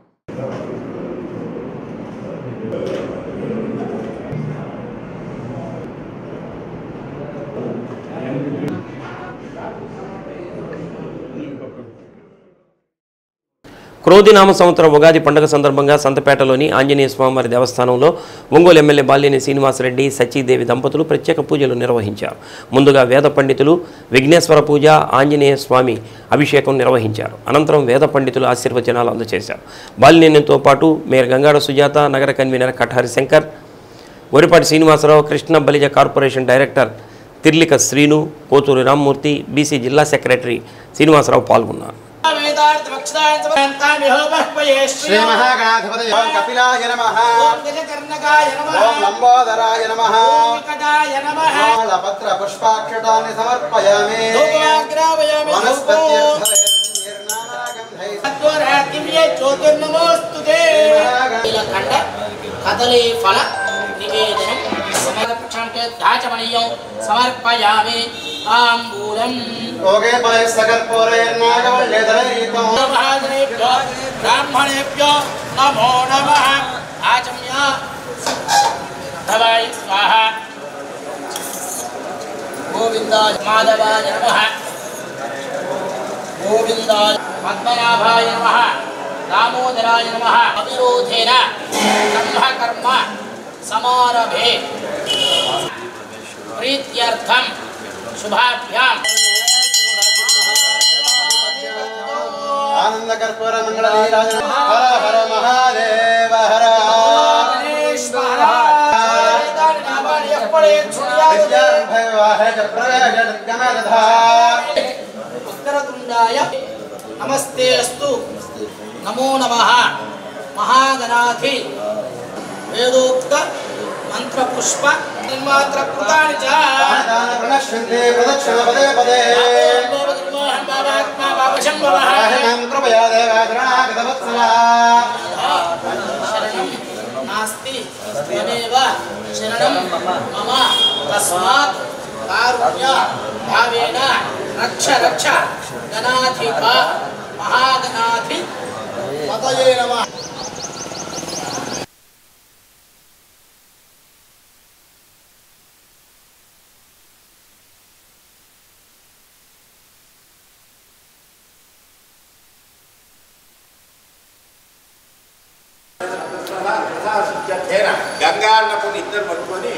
క్రోధినామ సంవత్సరం ఉగాది పండుగ సందర్భంగా సంతపేటలోని ఆంజనేయ స్వామివారి దేవస్థానంలో ఒంగోలు ఎమ్మెల్యే బాలినేని శ్రీనివాసరెడ్డి సచీదేవి దంపతులు ప్రత్యేక పూజలు నిర్వహించారు. ముందుగా వేద పండితులు విఘ్నేశ్వర పూజ, ఆంజనేయ స్వామి అభిషేకం నిర్వహించారు. అనంతరం వేద పండితులు ఆశీర్వచనాలు అందజేశారు. బాలినేనితో పాటు మేయర్ గంగాడ సుజాత, నగర convener Kathari Shankar, Varipati Srinivasarao, Krishna Balija corporation director Tirlika Srinu, Koturi Rammurthy, BC జిల్లా సెక్రటరీ శ్రీనివాసరావు పాల్గొన్నారు. శ్రీ మహాగణాధిపతయ కపిలాయ నమః. ఓం గజకర్ణకాయ నమః. ఓం లంబోదరాయ నమః. ఓం వికటాయ నమః. పత్ర పుష్పాక్షతాన్ని సమర్పయామి. ధూపమాగ్రావయామి. జ్యోతిర్నమోస్తుతే. ఖండ కదలీ ఫల నివేదనం సమర్పణకే దాచమణీయం సమర్పయామి. తాంబూలం ఓగే పయస్సకర్పూరయర్నాగవల్లేధరైతం మహాజనేభ్యో బ్రాహ్మణేభ్యో నమో నమః. ఆచమ్య ధవాయ స్వాహ. గోవిందాయ మాధవాయ నమః. గోవిందాయ పద్మనాభాయ నమః. దామోదరాయ నమః. అవిరోధేన బ్రహ్మకర్మ సమారభే ప్రీత్యర్థం శుభాభ్యాం. ఆనంద కర్పూర మంగళ నీరాజన. హర హర మహాదేవ హర. ఉత్తరతుండాయ నమస్తే అస్తు. నమో నమః. మహాగణాధి వేదోక్త మంత్ర పుష్ప నిర్మాత్ర కృతాని చ ప్రణశ్యంతే ప్రదక్షిణ పదే పదే. కృపయా దేవాగ్రణాగతవత్సల. శరణం నాస్తి త్వమేవ శరణం మమ తస్మాత్ కారుణ్య భావేన రక్ష రక్ష గణాధిప మహాగణాధి పతయే నమః. గంగాన్నప్పుడు ఇద్దరు పట్టుకొని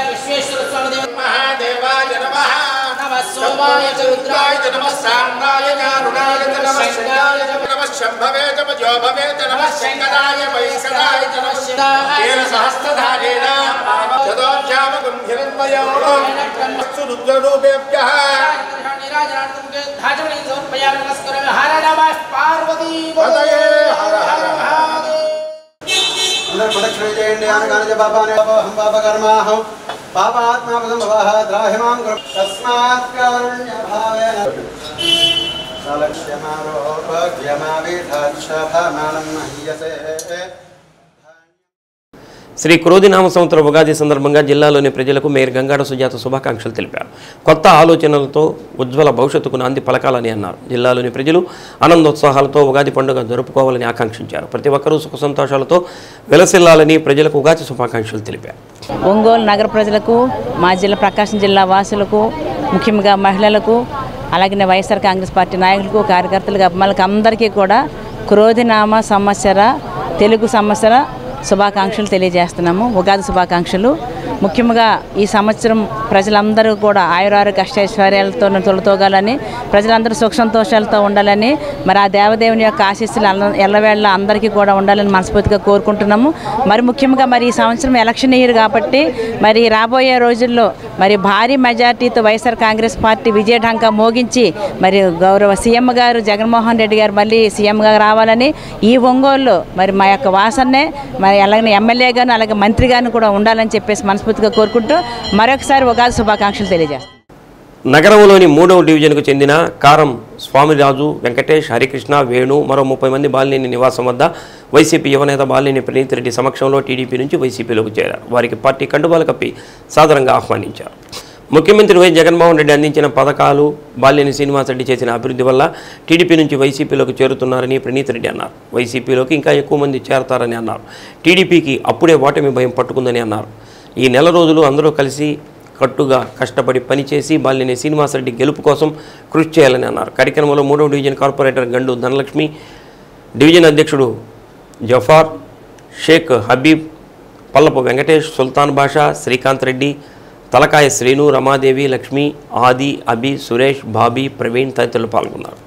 విశ్వేశ్వర స్వామి మహాదేవాయ నమః. నమః సోమాయ చ రుద్రాయ చ నమః సాంగాయ చ అరుణాయ చ నమః శంకరాయ చ నమః శంభవే చ జోభవే చ నమః శంకరాయ వైస్కరాయ చ నమః శివాయ సహస్రధారేణ చదోధ్యామ గంభీరన్మయో రుద్రరూపేభ్యః నిరాజనార్థం ధాజమణి సమర్పయామి. నమస్కారం. హర నమః పార్వతీ పతయే. హర హర మహాదేవ. ప్రదక్షిణ చేయండి. అనగానే పాపాని పాపం పాపకర్మాహం పాపాత్మాపదం ద్రాహిమాం తస్మాత్ కారుణ్య భావేన సలక్ష్యమారోపగ్యమావిధాక్షమానం మహీయసే. శ్రీ క్రోధినామ సంవత్సర ఉగాది సందర్భంగా జిల్లాలోని ప్రజలకు మేయర్ గంగాడ సుజాత శుభాకాంక్షలు తెలిపారు. కొత్త ఆలోచనలతో ఉజ్వల భవిష్యత్తుకు నాంది పలకాలని అన్నారు. జిల్లాలోని ప్రజలు ఆనందోత్సాహాలతో ఉగాది పండుగ జరుపుకోవాలని ఆకాంక్షించారు. ప్రతి ఒక్కరూ సుఖ సంతోషాలతో వెలసిల్లాలని ప్రజలకు ఉగాది శుభాకాంక్షలు తెలిపారు. ఒంగోలు నగర ప్రజలకు, మా జిల్లా ప్రకాశం జిల్లా వాసులకు, ముఖ్యంగా మహిళలకు, అలాగే వైఎస్ఆర్ కాంగ్రెస్ పార్టీ నాయకులకు, కార్యకర్తలకు, అభిమానులకు అందరికీ కూడా క్రోధినామ సంవత్సర తెలుగు సంవత్సర శుభాకాంక్షలు తెలియజేస్తున్నాము. ఉగాది శుభాకాంక్షలు. ముఖ్యంగా ఈ సంవత్సరం ప్రజలందరూ కూడా ఆయురారోగ్య అష్టైశ్వర్యాలతో తొలతోగాలని, ప్రజలందరూ సుఖ సంతోషాలతో ఉండాలని, మరి ఆ దేవదేవుని యొక్క ఆశీస్సులు ఎల్లవేళ అందరికీ కూడా ఉండాలని మనస్ఫూర్తిగా కోరుకుంటున్నాము. మరి ముఖ్యంగా మరి ఈ సంవత్సరం ఎలక్షన్ ఇయర్ కాబట్టి మరి రాబోయే రోజుల్లో మరి భారీ మెజార్టీతో వైఎస్ఆర్ కాంగ్రెస్ పార్టీ విజయఢంకా మోగించి మరి గౌరవ సీఎం గారు జగన్మోహన్ రెడ్డి గారు మళ్ళీ సీఎంగా రావాలని, ఈ ఒంగోలు మరి మా యొక్క వాసన్నే మరి అలాగే ఎమ్మెల్యే గాను అలాగే మంత్రి గాను కూడా ఉండాలని చెప్పేసి మనస్ఫూర్తిగా కోరుకుంటూ మరొకసారి ఉగాది శుభాకాంక్షలు తెలియజేస్తాం. నగరంలోని 3వ డివిజన్కు చెందిన కారం స్వామిరాజు, వెంకటేష్, హరికృష్ణ, వేణు మరో 30 మంది బాలినేని నివాసం వద్ద వైసీపీ యువనేత బాలినేని ప్రణీత్ రెడ్డి సమక్షంలో టీడీపీ నుంచి వైసీపీలోకి చేరారు. వారికి పార్టీ కండువాలు కప్పి సాదరంగా ఆహ్వానించారు. ముఖ్యమంత్రి వైఎస్ జగన్మోహన్ రెడ్డి అందించిన పథకాలు, బాలినేని శ్రీనివాసరెడ్డి చేసిన అభివృద్ధి వల్ల టీడీపీ నుంచి వైసీపీలోకి చేరుతున్నారని ప్రణీత్ రెడ్డి అన్నారు. వైసీపీలోకి ఇంకా ఎక్కువ మంది చేరతారని అన్నారు. టీడీపీకి అప్పుడే ఓటమి భయం పట్టుకుందని అన్నారు. ఈ నెల రోజులు అందరూ కలిసి కట్టుగా కష్టపడి పనిచేసి బాలినేని శ్రీనివాసరెడ్డి గెలుపు కోసం కృషి చేయాలని అన్నారు. కార్యక్రమంలో 3వ డివిజన్ కార్పొరేటర్ గండు ధనలక్ష్మి, డివిజన్ అధ్యక్షుడు జఫార్, షేక్ హబీబ్, పల్లపు వెంకటేష్, సుల్తాన్ బాషా, శ్రీకాంత్ రెడ్డి, తలకాయ శ్రీను, రమాదేవి, లక్ష్మి, ఆది, అభి, సురేష్, బాబీ, ప్రవీణ్ తదితరులు పాల్గొన్నారు.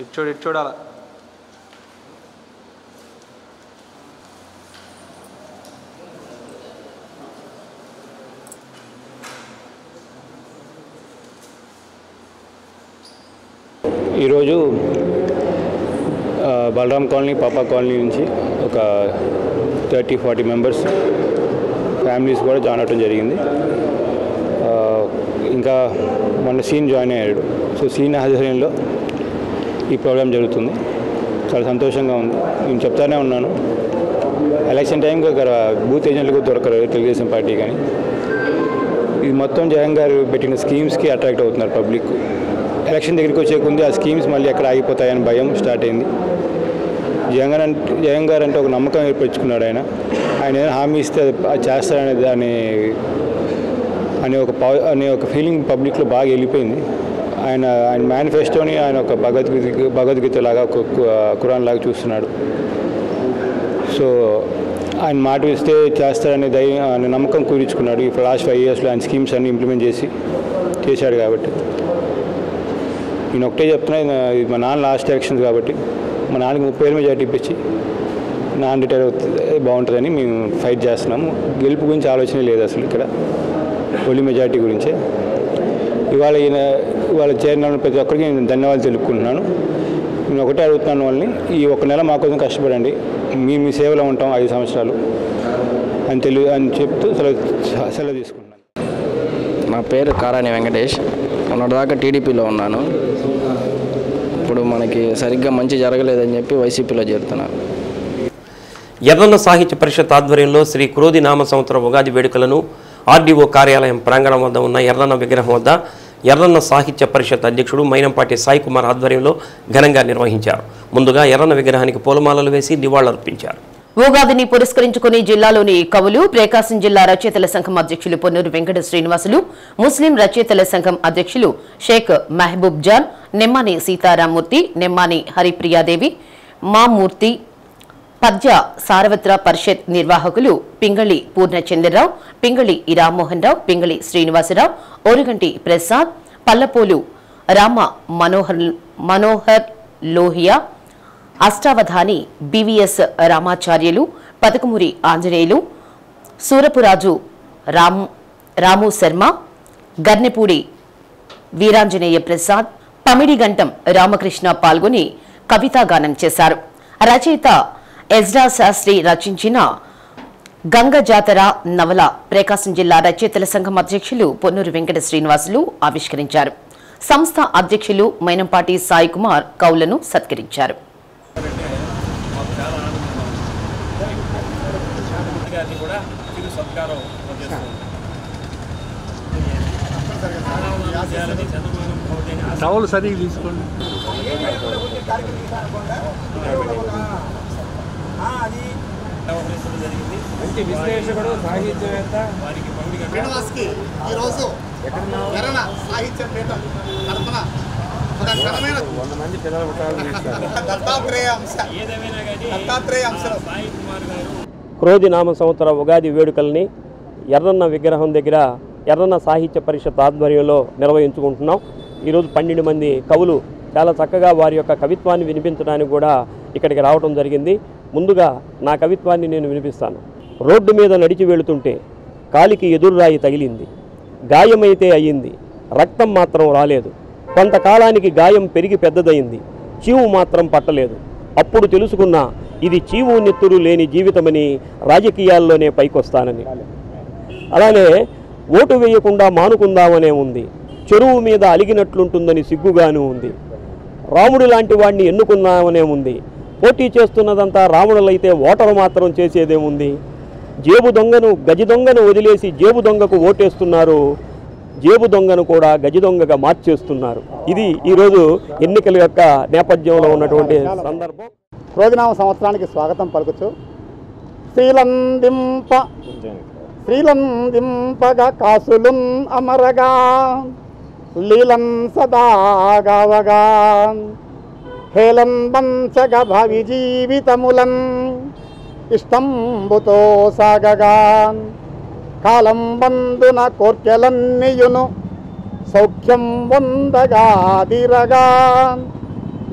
ఇటు చూడాలా. ఈరోజు బలరాం కాలనీ, పాపా కాలనీ నుంచి ఒక 30-40 మెంబర్స్ ఫ్యామిలీస్ కూడా జాయిన్ అవ్వడం జరిగింది. ఇంకా మొన్న సీన్ జాయిన్ అయ్యాడు. సో సీన్ ఆధ్వర్యంలో ఈ ప్రోగ్రామ్ జరుగుతుంది. చాలా సంతోషంగా ఉంది. నేను చెప్తానే ఉన్నాను, ఎలక్షన్ టైంకి అక్కడ బూత్ ఏజెంట్లకు దొరకరు తెలుగుదేశం పార్టీ. కానీ ఇది మొత్తం జగన్ గారు పెట్టిన స్కీమ్స్కి అట్రాక్ట్ అవుతున్నారు పబ్లిక్. ఎలక్షన్ దగ్గరికి వచ్చే ముందు ఆ స్కీమ్స్ మళ్ళీ ఎక్కడ ఆగిపోతాయని భయం స్టార్ట్ అయింది. జగన్ గారు అంటే ఒక నమ్మకం ఏర్పరచుకున్నాడు. ఆయన ఏదైనా హామీ ఇస్తే అది చేస్తారనే దాని అనే ఒక ఫీలింగ్ పబ్లిక్లో బాగా వెళ్ళిపోయింది. ఆయన మేనిఫెస్టోని ఆయన ఒక భగవద్గీత లాగా, ఒక ఖురాన్ లాగా చూస్తున్నాడు. సో ఆయన మాట ఇస్తే చేస్తారనే ఆయన నమ్మకం కూర్చుకున్నాడు. ఈ లాస్ట్ 5 yearsలో ఆయన స్కీమ్స్ అన్ని ఇంప్లిమెంట్ చేశాడు. కాబట్టి నేను ఒకటే చెప్తున్నా, ఇది మా నాన్న లాస్ట్ ఎలక్షన్స్ కాబట్టి మా నాన్నకి 30,000 మెజార్టీ ఇప్పించి నాన్న రిటైర్ అవుతుంది బాగుంటుందని మేము ఫైట్ చేస్తున్నాము. గెలుపు గురించి ఆలోచన లేదు అసలు ఇక్కడ, ఓన్లీ మెజార్టీ గురించే. ఇవాళ చేరిన ప్రతి ఒక్కరికి నేను ధన్యవాదాలు తెలుపుకుంటున్నాను. నేను ఒకటే అడుగుతున్నాను వాళ్ళని, ఈ 1 నెల మా కోసం కష్టపడండి, మీ సేవలో ఉంటాం 5 సంవత్సరాలు అని చెప్తూ సెలవు తీసుకుంటున్నాను. నా పేరు కారాని వెంకటేష్. మొన్నటిదాకా టీడీపీలో ఉన్నాను. ఇప్పుడు మనకి సరిగ్గా మంచి జరగలేదని చెప్పి వైసీపీలో చేరుతున్నాను. ఎర్రన్న సాహిత్య పరిషత్ ఆధ్వర్యంలో శ్రీ క్రోధి నామ సంవత్సర ఉగాది వేడుకలను ఆర్డీఓ కార్యాలయం ప్రాంగణం వద్ద ఉన్న ఎర్రన్న విగ్రహం వద్ద ఎర్రన్న సాహిత్య పరిషత్ అధ్యక్షుడు మైనంపాటి సాయి కుమార్ ఆధ్వర్యంలో ఘనంగా నిర్వహించారు. ముందుగా ఎర్రన్న విగ్రహానికి పూలమాలలు వేసి నివాళులర్పించారు. ఉగాదిని పురస్కరించుకుని జిల్లాలోని కవులు, ప్రకాశం జిల్లా రచయితల సంఘం అధ్యక్షులు పొన్నూరు వెంకట శ్రీనివాసులు, ముస్లిం రచయితల సంఘం అధ్యక్షులు షేక్ మహబూబ్ జాన్, నెమ్మాని సీతారామూర్తి, నెమ్మాని హరిప్రియాదేవి, మామూర్తి, పద్య సారవత్ర పరిషత్ నిర్వాహకులు పింగళి పూర్ణచంద్రరావు, పింగళి రామ్మోహన్ రావు, పింగళి శ్రీనివాసరావు, ఓరుగంటి ప్రసాద్, పల్లపోలు రామ మనోహర్ లోహియా, అష్టావధాని బివిఎస్ రామాచార్యులు, పదకమూరి ఆంజనేయులు, సూరపురాజు రాము శర్మ, గర్నెపూడి వీరాంజనేయ ప్రసాద్, పమిడిగంటం రామకృష్ణ పాల్గొని కవితాగానం చేశారు. రచయిత ఎజ్రా శాస్త్రి రచించిన గంగ జాతర నవల ప్రకాశం జిల్లా రచయితల సంఘం అధ్యక్షులు పొన్నూరు వెంకట శ్రీనివాసులు ఆవిష్కరించారు. సంస్థ అధ్యక్షులు మైనంపాటి సాయి కుమార్ కౌలను సత్కరించారు. టవల్ సరిగ్గా తీసుకోండి. మంచి విశ్లేషకుడు, సాహిత్యవేత్త ఈరోజు ఎర్రన సాహిత్య పీఠం తరపున ఒక ఘనమైన 100 మంది పిల్లలు దత్తాత్రేయ అంశం క్రోధి నామ సంవత్సర ఉగాది వేడుకల్ని ఎర్రన్న విగ్రహం దగ్గర ఎర్రన్న సాహిత్య పరిషత్ ఆధ్వర్యంలో నిర్వహించుకుంటున్నాం. ఈరోజు 12 మంది కవులు చాలా చక్కగా వారి యొక్క కవిత్వాన్ని వినిపించడానికి కూడా ఇక్కడికి రావడం జరిగింది. ముందుగా నా కవిత్వాన్ని నేను వినిపిస్తాను. రోడ్డు మీద నడిచి వెళుతుంటే కాలికి ఎదురురాయి తగిలింది, గాయమైతే అయ్యింది, రక్తం మాత్రం రాలేదు. కొంతకాలానికి గాయం పెరిగి పెద్దదయింది, చీవు మాత్రం పట్టలేదు. అప్పుడు తెలుసుకున్నా ఇది చీవు నెత్తురు లేని జీవితమని, రాజకీయాల్లోనే పైకొస్తానని. అలానే ఓటు వేయకుండా మానుకుందామనే ఉంది, చెరువు మీద అలిగినట్లుంటుందని సిగ్గుగాను ఉంది. రాముడు లాంటి వాడిని ఎన్నుకున్నామనే ఉంది, పోటీ చేస్తున్నదంతా రాముడులైతే ఓటరు మాత్రం చేసేదేముంది. జేబు దొంగను గజి దొంగను వదిలేసి జేబు దొంగకు ఓటేస్తున్నారు, జేబు దొంగను కూడా గజ దొంగగా మార్చేస్తున్నారు. ఇది ఈరోజు ఎన్నికల యొక్క నేపథ్యంలో ఉన్నటువంటి సందర్భం. క్రోధినామ సంవత్సరానికి స్వాగతం పలుకుచు శ్రీలందింపగా కాసులున్ అమరగా లీలన్ సదాగావగా హేళన్ బంచగ భవి జీవితములన్ ఇష్టంబుతో సాగగా కాలం బందున కోర్కెలన్నీయును సౌఖ్యం పొందగా దిరగా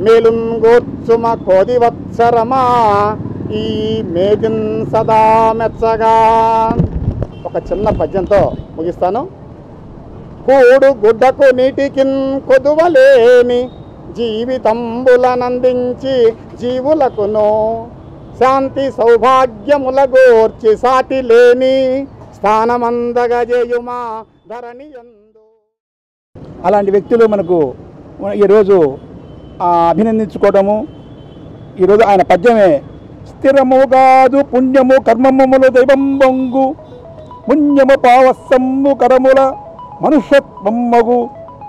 మేలున్ గోర్చుమ కోదివత్సరమా ఈ మేదిన్ సదా మెచ్చగా. ఒక చిన్న పద్యంతో ముగిస్తాను. కూడు గుడ్డకు నీటికిన్ కొదువలేని జీవితంబులనందించి జీవులకును శాంతి సౌభాగ్యముల గోర్చి సాటి లేని స్థానమందగజేయుమా ధరణి యందు. అలాంటి వ్యక్తులు మనకు ఈరోజు అభినందించుకోవటము. ఈరోజు ఆయన పద్యమే స్థిరము కాదు పుణ్యము కర్మములు దైవం బొంగు పుణ్యము పావస్సమ్ము కరముల మనుష్యత్వమ్మగు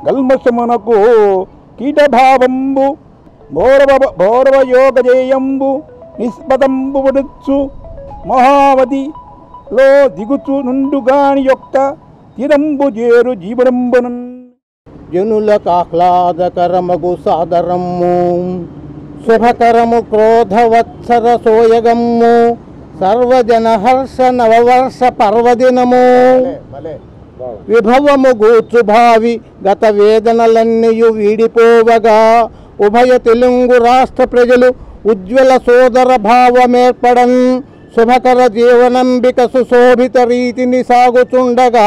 గల్మషమునకు కీటభావంబు భౌరవయోగజేయంబు నిస్పదంబు వడుచు మహావతిలో దిగుచు నుండుగాని యొక్క తీరంబు చేరు జీవనంబును జనులకు ఆహ్లాదకరమగు సాదరము శుభకరము క్రోధవత్సర సోయగము సర్వజన హర్ష నవవర్ష పర్వదినము విభవము గూర్చు భావి గత వేదనలన్నీయు వీడిపోవగా ఉభయ తెలుగు రాష్ట్ర ప్రజలు ఉజ్వల సోదర భావమేర్పడన్ శుభకర జీవనంబిక సుశోభిత రీతిని సాగుతుండగా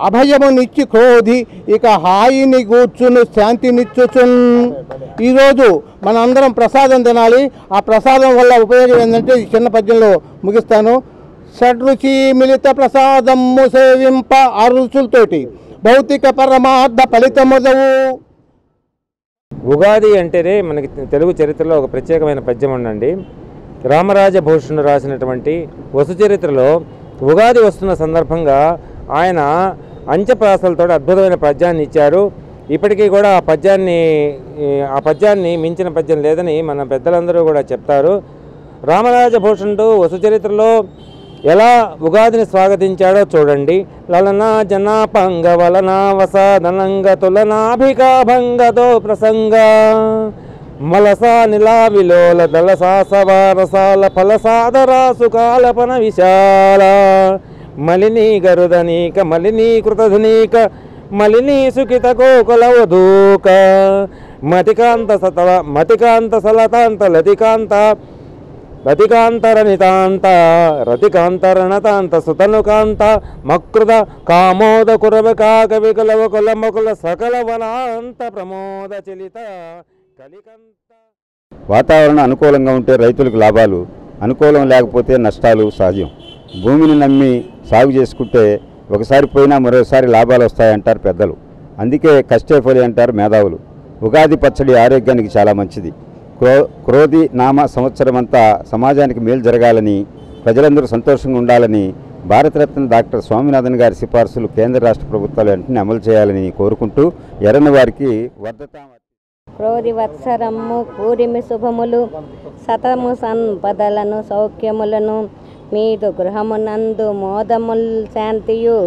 అభయమునిచ్చి క్రోధి ఇక హాయిని గూర్చును శాంతినిచ్చుచున్. ఈరోజు మనందరం ప్రసాదం తినాలి. ఆ ప్రసాదం వల్ల ఉపయోగం ఏంటంటే ఈ చిన్న పద్యంలో ముగిస్తాను. షడ్రుచి మిలిత ప్రసాదము సేవింప ఆ రుచులతోటి భౌతిక పరమార్థ ఫలితముదవు. ఉగాది అంటేనే మనకి తెలుగు చరిత్రలో ఒక ప్రత్యేకమైన పద్యం ఉండండి. రామరాజభూషణుడు రాసినటువంటి వసుచరిత్రలో ఉగాది వస్తున్న సందర్భంగా ఆయన అంచెప్రాసలతో అద్భుతమైన పద్యాన్ని ఇచ్చారు. ఇప్పటికీ కూడా ఆ పద్యాన్ని మించిన పద్యం లేదని మన పెద్దలందరూ కూడా చెప్తారు. రామరాజభూషణుడు వసుచరిత్రలో ఎలా ఉగాదిని స్వాగతించాడో చూడండి. లలనా జనాపంగ వలనా వసాదనంగ తులనాభికాభంగతో ప్రసంగ మలసా నిలా విలోల దళసాసవారసాల ఫలసాదరాసుకాలపన విశాల మలినీ గరుదనీక మలినీ కృతధునీక మలినీ సుఖిత కోకులవధూక మతికాంత సతవ మతికాంత సలతాంత లతికాంత రతికాంతరనితాంత రతికాంతరణతాంత సుతనుకాంత మకృత కామోద కురవకా కవికులవ కులమకుల సకల వనాంత ప్రమోద చలిత కలికంత. వాతావరణం అనుకూలంగా ఉంటే రైతులకు లాభాలు, అనుకూలం లేకపోతే నష్టాలు సహజం. భూమిని నమ్మి సాగు చేసుకుంటే ఒకసారి పోయినా మరోసారి లాభాలు వస్తాయంటారు పెద్దలు. అందుకే కష్టే ఫలి అంటారు మేధావులు. ఉగాది పచ్చడి ఆరోగ్యానికి చాలా మంచిది. క్రోధి నామ సంవత్సరమంతా సమాజానికి మేలు జరగాలని, ప్రజలందరూ సంతోషంగా ఉండాలని, భారతరత్న డాక్టర్ స్వామినాథన్ గారి సిఫార్సులు కేంద్ర రాష్ట్ర ప్రభుత్వాలు వెంటనే అమలు చేయాలని కోరుకుంటూ ఎర్రని వారికి క్రోధి వత్సరము పూరిమి శుభములు సతము సంపదలను సౌఖ్యములను మీదు గృహమునందు మోదముల్ శాంతియు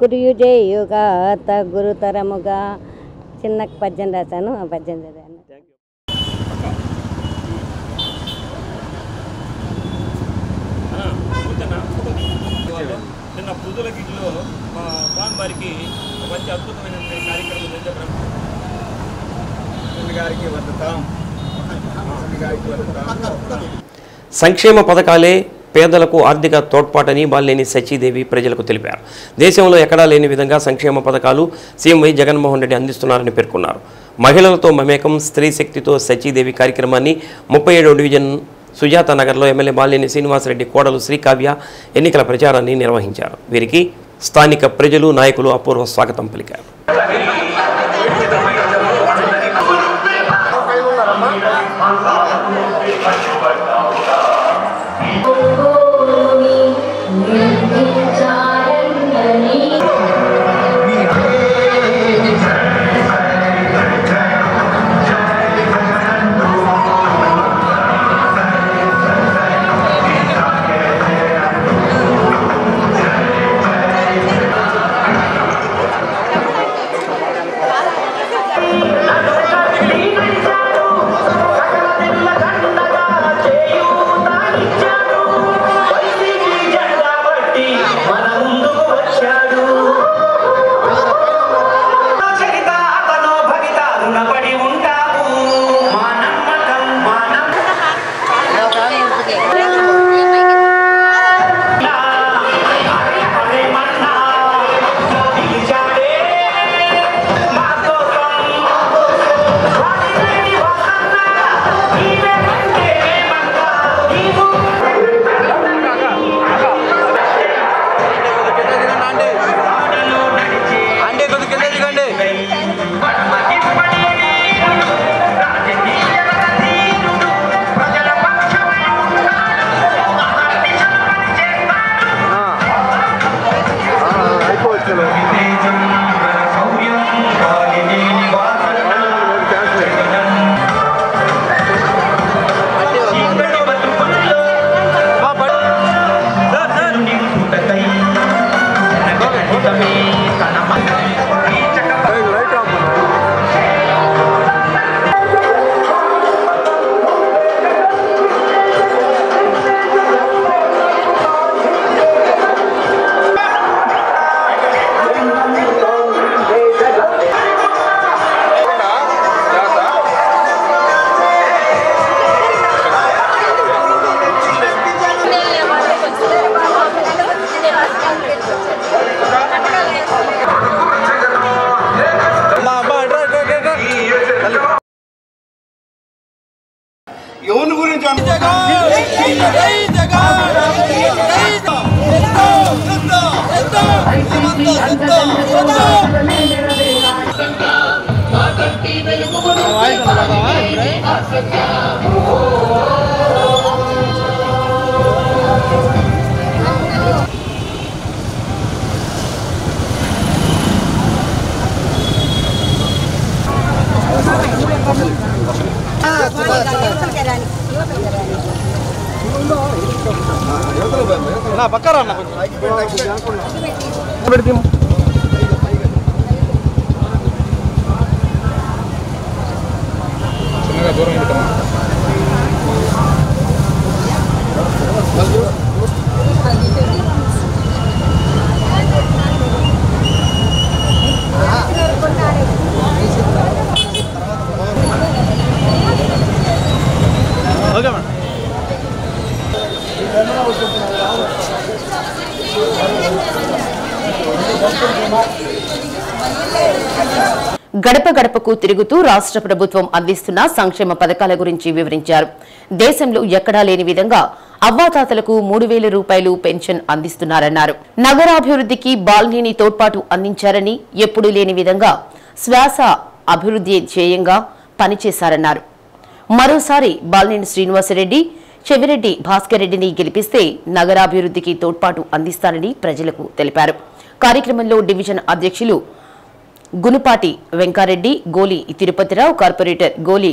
కురియుజేయుగాత గురుతరముగా. చిన్న పద్యం రాశాను, ఆ పద్యం చదివాను. నిన్న పుదుల గిడ్లో మా స్వామివారికి మంచి అద్భుతమైన కార్యక్రమం సంక్షేమ పథకాలే పేదలకు ఆర్థిక తోడ్పాటని బాలినేని సచీదేవి ప్రజలకు తెలిపారు. దేశంలో ఎక్కడా లేని విధంగా సంక్షేమ పథకాలు సీఎం వై జగన్మోహన్ రెడ్డి అందిస్తున్నారని పేర్కొన్నారు. మహిళలతో మమేకం స్త్రీ శక్తితో సచీదేవి కార్యక్రమాన్ని 37వ డివిజన్ సుజాత నగర్లో ఎమ్మెల్యే బాలినేని శ్రీనివాసరెడ్డి కోడలు శ్రీకావ్య ఎన్నికల ప్రచారాన్ని నిర్వహించారు. వీరికి స్థానిక ప్రజలు నాయకులు అపూర్వ స్వాగతం పలికారు. పక్కరా చిన్నగా దూరం పెట్టమ్మా. Okay madam. గడప గడపకు తిరుగుతూ రాష్ట్ర ప్రభుత్వం అందిస్తున్న సంక్షేమ పథకాల గురించి వివరించారు. దేశంలో ఎక్కడా లేని విధంగా అవ్వాతాతలకు 3,000 రూపాయలు పెన్షన్ అందిస్తున్నారన్నారు. నగరాభివృద్ధికి బాలినేని తోడ్పాటు అందించారని, ఎప్పుడూ లేని విధంగా శ్వాస అభివృద్ధి ధ్యేయంగా పనిచేశారన్నారు. మరోసారి బాలినేని శ్రీనివాసరెడ్డి, చెవిరెడ్డి భాస్కర్ రెడ్డిని గెలిపిస్తే నగరాభివృద్ధికి తోడ్పాటు అందిస్తారని ప్రజలకు తెలిపారు. కార్యక్రమంలో డివిజన్ అధ్యక్షులు గునుపాటి వెంకారెడ్డి, గోలి తిరుపతిరావు, కార్పొరేటర్ గోలి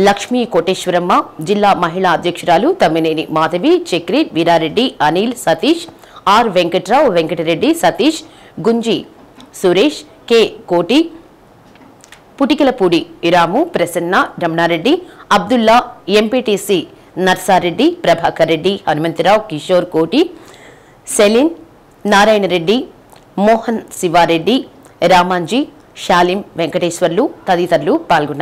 లక్ష్మీ కోటేశ్వరమ్మ, జిల్లా మహిళా అధ్యక్షురాలు Tammineni Madhavi, Chakri, Veerareddy, Anil, Satish, are Venkatrao, Venkatareddy, Satish, Gunji Suresh, K కోటి, పుటికలపూడి ఇరాము, ప్రసన్న, రమణారెడ్డి, అబ్దుల్లా, ఎంపీటీసీ నర్సారెడ్డి, ప్రభాకర్ రెడ్డి, హనుమంతరావు, కిషోర్ కోటి, సెలిన్, నారాయణరెడ్డి, మోహన్ శివారెడ్డి, రామాంజీ, షాలిం, వెంకటేశ్వర్లు తదితరులు పాల్గొన్నారు.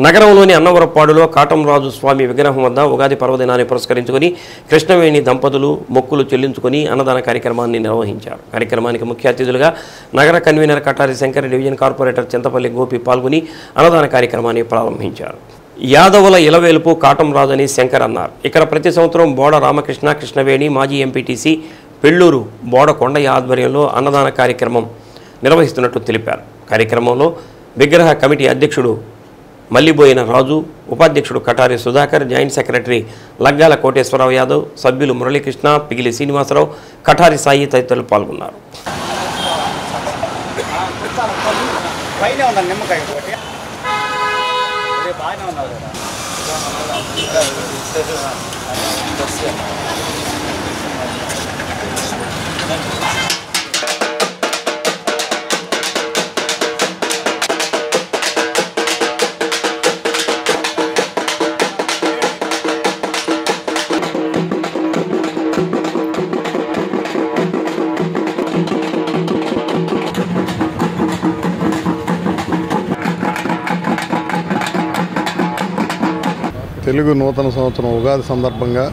నగరంలోని అన్నవరపాడులో కాటంరాజు స్వామి విగ్రహం వద్ద ఉగాది పర్వదినాన్ని పురస్కరించుకుని కృష్ణవేణి దంపతులు మొక్కులు చెల్లించుకుని అన్నదాన కార్యక్రమాన్ని నిర్వహించారు. కార్యక్రమానికి ముఖ్య అతిథులుగా నగర convener Katari Shankar, division corporator Chintapalli Gopi పాల్గొని అన్నదాన కార్యక్రమాన్ని ప్రారంభించారు. యాదవుల ఇలవేలుపు కాటంరాజు అని శంకర్ అన్నారు. ఇక్కడ ప్రతి సంవత్సరం బోడ రామకృష్ణ, కృష్ణవేణి, మాజీ ఎంపీటీసీ పెళ్ళూరు బోడ కొండయ్య ఆధ్వర్యంలో అన్నదాన కార్యక్రమం నిర్వహిస్తున్నట్టు తెలిపారు. కార్యక్రమంలో విగ్రహ కమిటీ అధ్యక్షుడు మల్లిబోయిన రాజు, ఉపాధ్యక్షుడు కటారి సుధాకర్, జాయింట్ సెక్రటరీ లగ్గాల కోటేశ్వరరావు యాదవ్, సభ్యులు మురళీకృష్ణ, పిగిలి శ్రీనివాసరావు, కటారి సాయి తదితరులు పాల్గొన్నారు. తెలుగు నూతన సంవత్సరం ఉగాది సందర్భంగా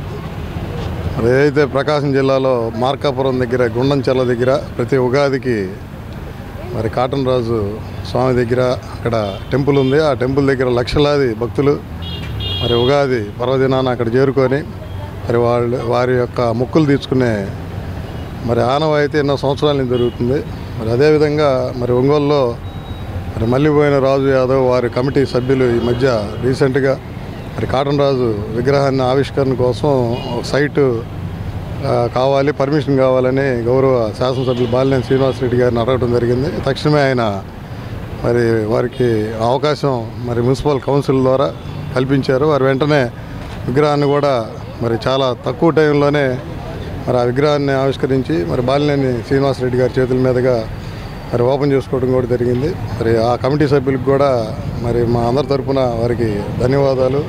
ఏదైతే ప్రకాశం జిల్లాలో మార్కాపురం దగ్గర గుండంచెర్ల దగ్గర ప్రతి ఉగాదికి మరి కాటంరాజు స్వామి దగ్గర అక్కడ టెంపుల్ ఉంది. ఆ టెంపుల్ దగ్గర లక్షలాది భక్తులు మరి ఉగాది పర్వదినాన అక్కడ చేరుకొని మరి వారి యొక్క మొక్కులు తీర్చుకునే మరి ఆనవాయితీ ఎన్నో సంవత్సరాల నుంచి జరుగుతుంది. మరి అదేవిధంగా మరి ఒంగోలులో మరి మల్లిపోయిన రాజు యాదవ్ వారి కమిటీ సభ్యులు ఈ మధ్య రీసెంట్గా మరి కాటంరాజు విగ్రహాన్ని ఆవిష్కరణ కోసం ఒక సైటు కావాలి, పర్మిషన్ కావాలని గౌరవ శాసనసభ్యులు బాలినేని శ్రీనివాసరెడ్డి గారిని అడగడం జరిగింది. తక్షణమే ఆయన మరి వారికి అవకాశం మరి మున్సిపల్ కౌన్సిల్ ద్వారా కల్పించారు. వారు వెంటనే విగ్రహాన్ని కూడా మరి చాలా తక్కువ టైంలోనే మరి ఆ విగ్రహాన్ని ఆవిష్కరించి మరి బాలినేని శ్రీనివాసరెడ్డి గారి చేతుల మీదుగా మరి ఓపెన్ చేసుకోవడం కూడా జరిగింది. మరి ఆ కమిటీ సభ్యులకు కూడా మరి మా అందరి తరఫున వారికి ధన్యవాదాలు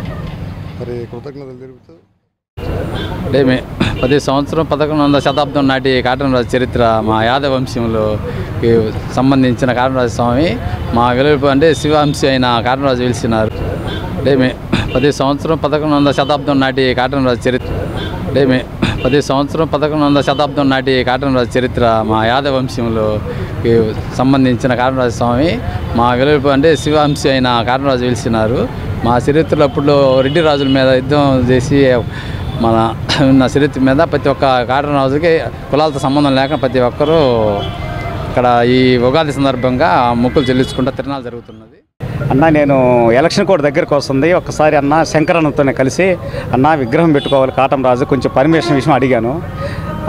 మరి కృతజ్ఞతలు తెలుపుతూ 10 సంవత్సరం 11వ శతాబ్దం నాటి కాటన్ రాజు చరిత్ర మా యాదవ వంశంలో సంబంధించిన కాటన్ రాజు స్వామి మా వెలుపు అంటే శివవంశి అయిన కాటన్ రాజు వెలిసినారు. 10 సంవత్సరం 11వ శతాబ్దం నాటి కాటన్ రాజు చరిత్ర 10 సంవత్సరం 11వ శతాబ్దం నాటి కాటన్ రాజు చరిత్ర మా యాదవ వంశంలో సంబంధించిన కాటన్ రాజు స్వామి మా వెలుపు అంటే శివవంశి అయిన కాటన్ రాజు వెలిసినారు. మా చరిత్రలో అప్పుడు రెడ్డి రాజుల మీద యుద్ధం చేసి మన ఉన్న చరిత్ర మీద ప్రతి ఒక్క కాటన్ రాజుకి కులాలతో సంబంధం లేక ప్రతి ఒక్కరూ ఇక్కడ ఈ ఉగాది సందర్భంగా మొక్కులు చెల్లించుకుంటూ తిరణాలు జరుగుతున్నది. అన్న నేను ఎలక్షన్ కోడ్ దగ్గరకు వస్తుంది. ఒక్కసారి అన్న శంకరన్నతోనే కలిసి అన్న విగ్రహం పెట్టుకోవాలి కాటన్ రాజు కొంచెం పర్మిషన్ విషయం అడిగాను.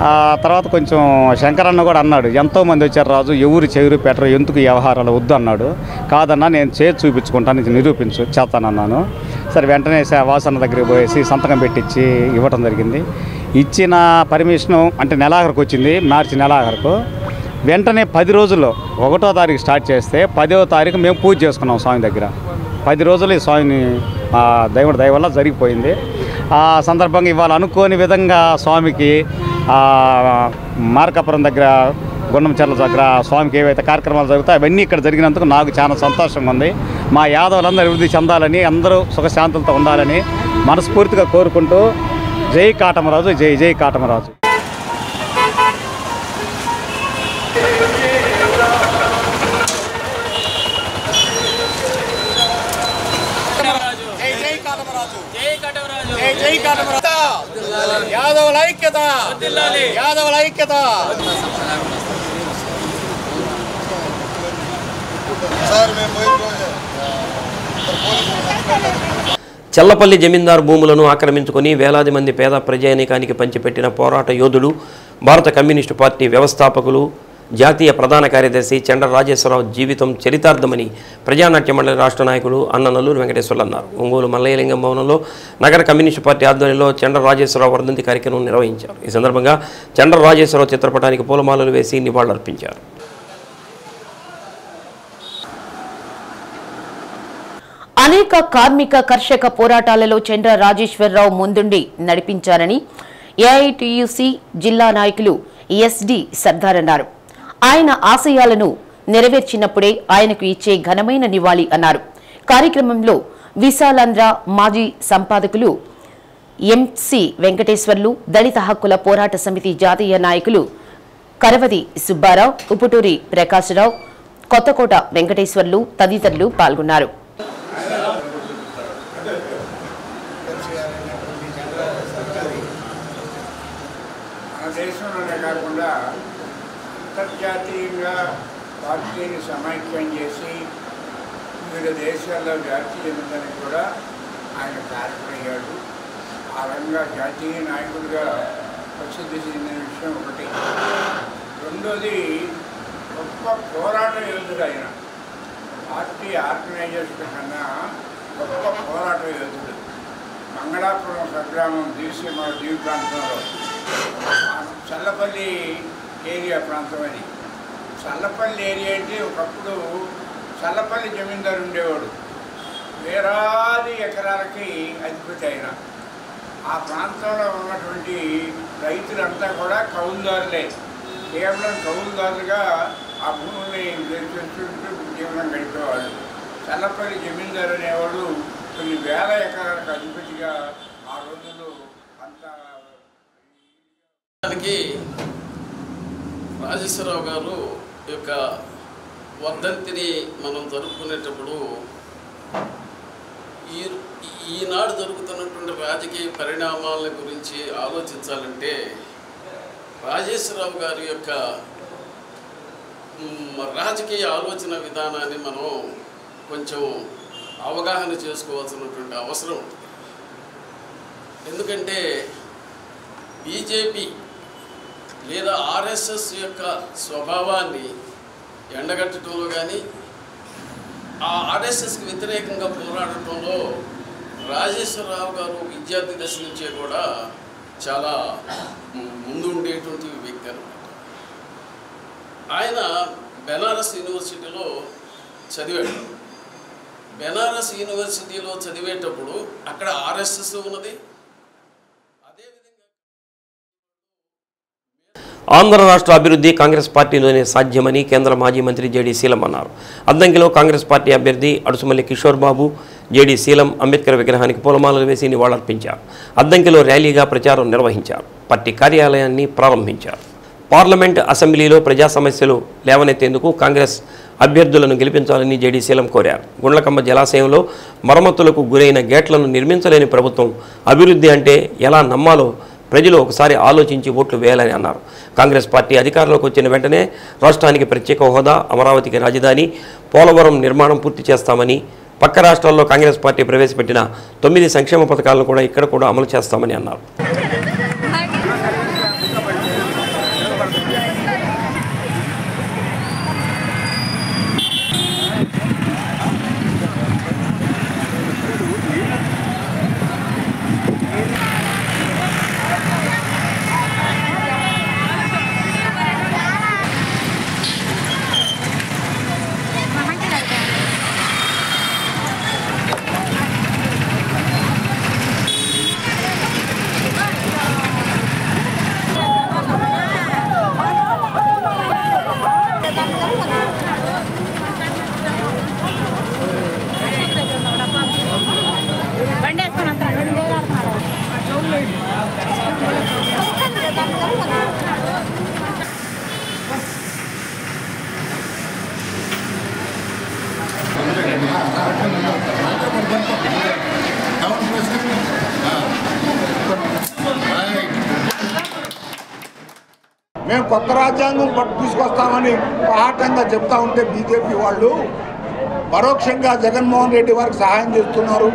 ఆ తర్వాత కొంచెం శంకరన్న కూడా అన్నాడు ఎంతోమంది వచ్చారు రాజు ఎవరు చెవురు పెట్టరు ఎందుకు ఈ వ్యవహారాలు వద్దు అన్నాడు. కాదన్నా నేను చేతి చూపించుకుంటాను నిరూపించు చేస్తానన్నాను. సరే వెంటనే వాసన్న దగ్గరికి పోయేసి సంతకం పెట్టించి ఇవ్వటం జరిగింది. ఇచ్చిన పర్మిషను అంటే నెలాఖరికి వచ్చింది, మార్చి నెలాఖరుకు. వెంటనే 10 రోజుల్లో 1వ తారీఖు స్టార్ట్ చేస్తే 10వ తారీఖు మేము పూజ చేసుకున్నాం స్వామి దగ్గర. 10 రోజులు ఈ స్వామిని దేవుడి దయ వల్ల జరిగిపోయింది. ఆ సందర్భంగా ఇవాళ అనుకోని విధంగా స్వామికి మార్కాపురం దగ్గర గుండంచెర్ల దగ్గర స్వామికి ఏవైతే కార్యక్రమాలు జరుగుతాయో అవన్నీ ఇక్కడ జరిగినందుకు నాకు చాలా సంతోషంగా ఉంది. మా యాదవులందరూ అభివృద్ధి చెందాలని అందరూ సుఖశాంతులతో ఉండాలని మనస్ఫూర్తిగా కోరుకుంటూ జై కాటమరాజు, జై జై కాటమరాజు. యాదవుల ఐక్యత, యాదవుల ఐక్యత. చల్లపల్లి జమీందారు భూములను ఆక్రమించుకొని వేలాది మంది పేద ప్రజానీకానికి పంచిపెట్టిన పోరాట యోధుడు, భారత కమ్యూనిస్టు పార్టీ వ్యవస్థాపకులు, జాతీయ ప్రధాన కార్యదర్శి చండ్ర రాజేశ్వరరావు జీవితం చరితార్థమని ప్రజానాట్య మండలి రాష్ట్ర నాయకుడు అన్న నల్లూరు వెంకటేశ్వర్లు అన్నారు. ఒంగోలు మల్లయ్యలింగం భవనంలో నగర కమ్యూనిస్టు పార్టీ ఆధ్వర్యంలో చండ్ర రాజేశ్వరరావు వర్ధంతి కార్యక్రమం నిర్వహించారు. ఈ సందర్భంగా చండ్ర రాజేశ్వరరావు చిత్రపటానికి పూలమాలలు వేసి నివాళులర్పించారు. అనేక కార్మిక కర్షక పోరాటాలలో చండ్ర రాజేశ్వరరావు ముందుండి నడిపించారని ఏఐటియుసి జిల్లా నాయకులు ఎస్డి సర్దార్ అన్నారు. ఆయన ఆశయాలను నెరవేర్చినప్పుడే ఆయనకు ఇచ్చే ఘనమైన నివాళి అన్నారు. కార్యక్రమంలో విశాలాంధ్ర మాజీ సంపాదకులు ఎంసి వెంకటేశ్వర్లు, దళిత హక్కుల పోరాట సమితి జాతీయ నాయకులు కరవది సుబ్బారావు, ఉపుటూరి ప్రకాశరావు, కొత్తకోట వెంకటేశ్వర్లు తదితరులు పాల్గొన్నారు. దేశంలోనే కాకుండా అంతర్జాతీయంగా పార్టీని సమైక్యం చేసి వివిధ దేశాల్లో వ్యాప్తి చెందిందని కూడా ఆయన కారణమయ్యాడు. ఆ రంగా జాతీయ నాయకుడిగా ప్రసిద్ధి చెందిన విషయం ఒకటి. రెండోది గొప్ప పోరాట యోధుడు ఆయన. పార్టీ ఆర్గనైజేషన్ కన్నా గొప్ప పోరాట యోధుడు. మంగళాపురం స్వగ్రామం దీసీమ దీవి ప్రాంతంలో చల్లపల్లి ఏరియా ప్రాంతం అది. చల్లపల్లి ఏరియా అంటే ఒకప్పుడు చల్లపల్లి జమీందారు ఉండేవాడు. వేలాది ఎకరాలకి అధిపతి అయిన ఆ ప్రాంతంలో ఉన్నటువంటి రైతులంతా కూడా కౌలుదారులే. కేవలం కౌలుదారులుగా ఆ భూమిని చేసుకుంటూ జీవనం గడిపేవాళ్ళు. చల్లపల్లి జమీందారు అనేవాడు కొన్ని వేల ఎకరాలకు అధిపతిగా ఆ రోజుల్లో అంతా. రాజేశ్వరరావు గారు యొక్క వర్ధంతిని మనం జరుపుకునేటప్పుడు ఈనాడు జరుగుతున్నటువంటి రాజకీయ పరిణామాల గురించి ఆలోచించాలంటే రాజేశ్వరరావు గారి యొక్క రాజకీయ ఆలోచన విధానాన్ని మనం కొంచెం అవగాహన చేసుకోవాల్సినటువంటి అవసరం ఉంది. ఎందుకంటే బీజేపీ లేదా ఆర్ఎస్ఎస్ యొక్క స్వభావాన్ని ఎండగట్టడంలో కానీ ఆ ఆర్ఎస్ఎస్కి వ్యతిరేకంగా పోరాడటంలో రాజేశ్వరరావు గారు విద్యార్థి దశ నుంచే కూడా చాలా ముందు ఉండేటువంటి వ్యక్తి అనమాట. ఆయన బెనారస్ యూనివర్సిటీలో చదివాడు. బెనారస్ యూనివర్సిటీలో చదివేటప్పుడు అక్కడ ఆర్ఎస్ఎస్ ఉన్నది. ఆంధ్ర రాష్ట్ర అభివృద్ధి కాంగ్రెస్ పార్టీలోనే సాధ్యమని కేంద్ర మాజీ మంత్రి జేడీ శీలం అన్నారు. అద్దంకిలో కాంగ్రెస్ పార్టీ అభ్యర్థి అడుసుమల్లి కిషోర్ బాబు, జేడీ శీలం అంబేద్కర్ విగ్రహానికి పూలమాలలు వేసి నివాళులర్పించారు. అద్దంకిలో ర్యాలీగా ప్రచారం నిర్వహించారు. పార్టీ కార్యాలయాన్ని ప్రారంభించారు. పార్లమెంట్ అసెంబ్లీలో ప్రజా సమస్యలు లేవనెత్తేందుకు కాంగ్రెస్ అభ్యర్థులను గెలిపించాలని జేడీ శీలం కోరారు. గుండ్లకమ్మ జలాశయంలో మరమ్మతులకు గురైన గేట్లను నిర్మించలేని ప్రభుత్వం అభివృద్ధి అంటే ఎలా నమ్మాలో ప్రజలు ఒకసారి ఆలోచించి ఓట్లు వేయాలని అన్నారు. కాంగ్రెస్ పార్టీ అధికారంలోకి వచ్చిన వెంటనే రాష్ట్రానికి ప్రత్యేక హోదా, అమరావతికి రాజధాని, పోలవరం నిర్మాణం పూర్తి చేస్తామని, పక్క రాష్ట్రాల్లో కాంగ్రెస్ పార్టీ ప్రవేశపెట్టిన 9 సంక్షేమ పథకాలను కూడా ఇక్కడ కూడా అమలు చేస్తామని అన్నారు. మేము కొత్త రాజ్యాంగం తీసుకొస్తామని పహాటంగా చెప్తా ఉంటే బీజేపీ వాళ్ళు పరోక్షంగా జగన్మోహన్ రెడ్డి వారికి సహాయం చేస్తున్నారు,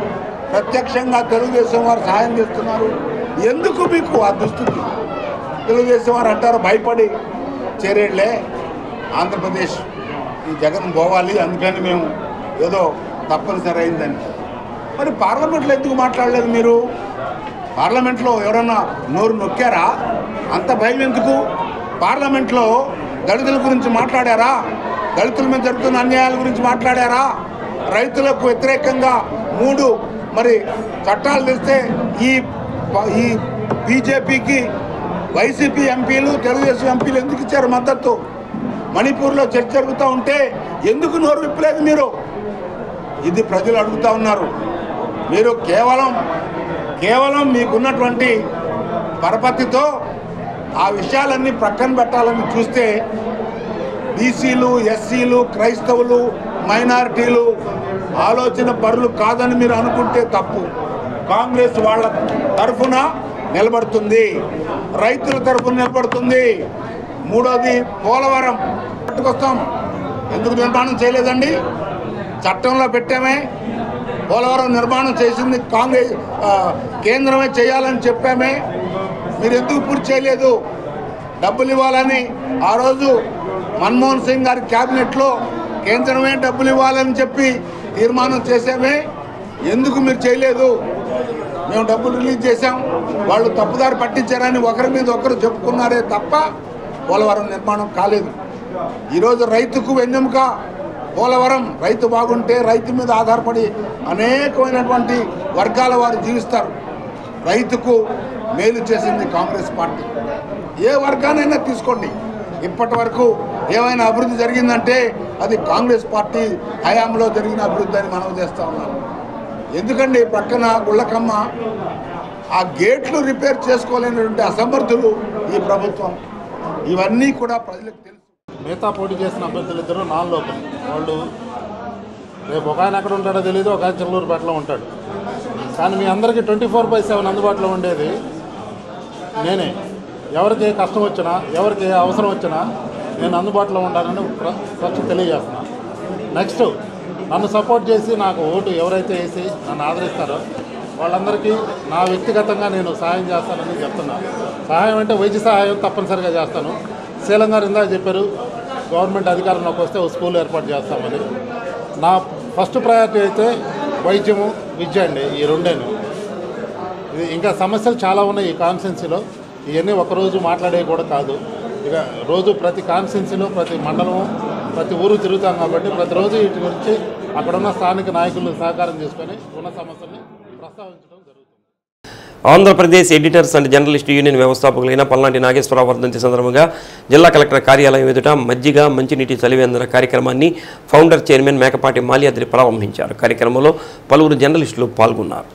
ప్రత్యక్షంగా తెలుగుదేశం వారు సహాయం చేస్తున్నారు. ఎందుకు మీకు ఆ దుస్థితి? తెలుగుదేశం వారు అంటారు భయపడి చేరేళ్లే ఆంధ్రప్రదేశ్ ఈ జగన్ పోవాలి, అందుకని మేము ఏదో తప్పనిసరి అయిందని. మరి పార్లమెంట్లో ఎందుకు మాట్లాడలేదు మీరు? పార్లమెంట్లో ఎవరన్నా నోరు నొక్కారా? అంత భయం ఎందుకు? పార్లమెంట్లో దళితుల గురించి మాట్లాడారా? దళితుల మీద జరుగుతున్న అన్యాయాల గురించి మాట్లాడారా? రైతులకు వ్యతిరేకంగా 3 మరి చట్టాలు తెస్తే ఈ బీజేపీకి వైసీపీ ఎంపీలు, తెలుగుదేశం ఎంపీలు ఎందుకు ఇచ్చారు మద్దతు? మణిపూర్లో చర్చ జరుగుతూ ఉంటే ఎందుకు నోరు విప్పలేదు మీరు? ఇది ప్రజలు అడుగుతూ ఉన్నారు. మీరు కేవలం మీకున్నటువంటి పరపతితో ఆ విషయాలన్నీ ప్రక్కన పెట్టాలని చూస్తే బీసీలు, ఎస్సీలు, క్రైస్తవులు, మైనారిటీలు ఆలోచన పరులు కాదని మీరు అనుకుంటే తప్పు. కాంగ్రెస్ వాళ్ళ తరఫున నిలబడుతుంది, రైతుల తరఫున నిలబడుతుంది. మూడోది పోలవరం పట్టుకొస్తాం. ఎందుకు నిర్మాణం చేయలేదండి? చట్టంలో పెట్టామే. పోలవరం నిర్మాణం చేసింది కాంగ్రెస్ కేంద్రమే చేయాలని చెప్పామే. మీరు ఎందుకు పూర్తి చేయలేదు? డబ్బులు ఇవ్వాలని ఆ రోజు మన్మోహన్ సింగ్ గారి క్యాబినెట్లో కేంద్రమే డబ్బులు ఇవ్వాలని చెప్పి తీర్మానం చేసామే. ఎందుకు మీరు చేయలేదు? మేము డబ్బులు రిలీజ్ చేశాం, వాళ్ళు తప్పుదారి పట్టించారని ఒకరి మీద ఒకరు చెప్పుకున్నారే తప్ప పోలవరం నిర్మాణం కాలేదు. ఈరోజు రైతుకు వెన్నెముక పోలవరం. రైతు బాగుంటే రైతు మీద ఆధారపడి అనేకమైనటువంటి వర్గాల వారు జీవిస్తారు. రైతుకు మేలు చేసింది కాంగ్రెస్ పార్టీ. ఏ వర్గానైనా తీసుకోండి, ఇప్పటి వరకు ఏమైనా అభివృద్ధి జరిగిందంటే అది కాంగ్రెస్ పార్టీ హయాంలో జరిగిన అభివృద్ధి అని మనం చేస్తూ ఉన్నాం. ఎందుకండి పక్కన గుళ్ళకమ్మ ఆ గేట్లు రిపేర్ చేసుకోలేనటువంటి అసమర్థులు ఈ ప్రభుత్వం. ఇవన్నీ కూడా ప్రజలకు తెలుసు. మిగతా పోటీ చేసిన అభ్యర్థులు ఇద్దరు నాన్ లోకల్ వాళ్ళు. రేపు ఒక ఆయన ఎక్కడ ఉంటాడో తెలియదు, ఒక ఆయన చిల్లూరుపేటలో ఉంటాడు. కానీ మీ అందరికీ 24/7 అందుబాటులో ఉండేది నేనే. ఎవరికి ఏ కష్టం వచ్చినా, ఎవరికి ఏ అవసరం వచ్చినా నేను అందుబాటులో ఉండాలని ఫస్ట్ తెలియజేస్తున్నాను. నెక్స్ట్ నన్ను సపోర్ట్ చేసి నాకు ఓటు ఎవరైతే వేసి నన్ను ఆదరిస్తారో వాళ్ళందరికీ నా వ్యక్తిగతంగా నేను సహాయం చేస్తానని చెప్తున్నాను. సహాయం అంటే వైద్య సహాయం తప్పనిసరిగా చేస్తాను. శీలం గారు ఇందాక చెప్పారు గవర్నమెంట్ అధికారంలోకి వస్తే ఒక స్కూల్ ఏర్పాటు చేస్తామని. నా ఫస్ట్ ప్రయారిటీ అయితే వైద్యము, విద్య అండి. ఈ రెండేను. ఇంకా సమస్యలు చాలా ఉన్నాయి ఈ కాన్స్టిట్యున్సీలో. ఇవన్నీ ఒకరోజు మాట్లాడేవి కూడా కాదు. ఇక రోజు ప్రతి కాన్స్టిట్యున్సీలో ప్రతి మండలం ప్రతి ఊరు తిరుగుతాం కాబట్టి ప్రతిరోజు వీటి గురించి అక్కడున్న స్థానిక నాయకులు సహకారం చేసుకొని ఉన్న సమస్యల్ని ప్రస్తావించడం జరుగుతుంది. Andhra Pradesh editors and journalist union వ్యవస్థాపకులైన పల్నాటి నాగేశ్వరరావు వర్ధంతి సందర్భంగా జిల్లా కలెక్టర్ కార్యాలయం ఎదుట మజ్జిగ మంచినీటి చలివేంద్ర కార్యక్రమాన్ని ఫౌండర్ చైర్మన్ మేకపాటి మాల్యాద్రి ప్రారంభించారు. కార్యక్రమంలో పలువురు జర్నలిస్టులు పాల్గొన్నారు.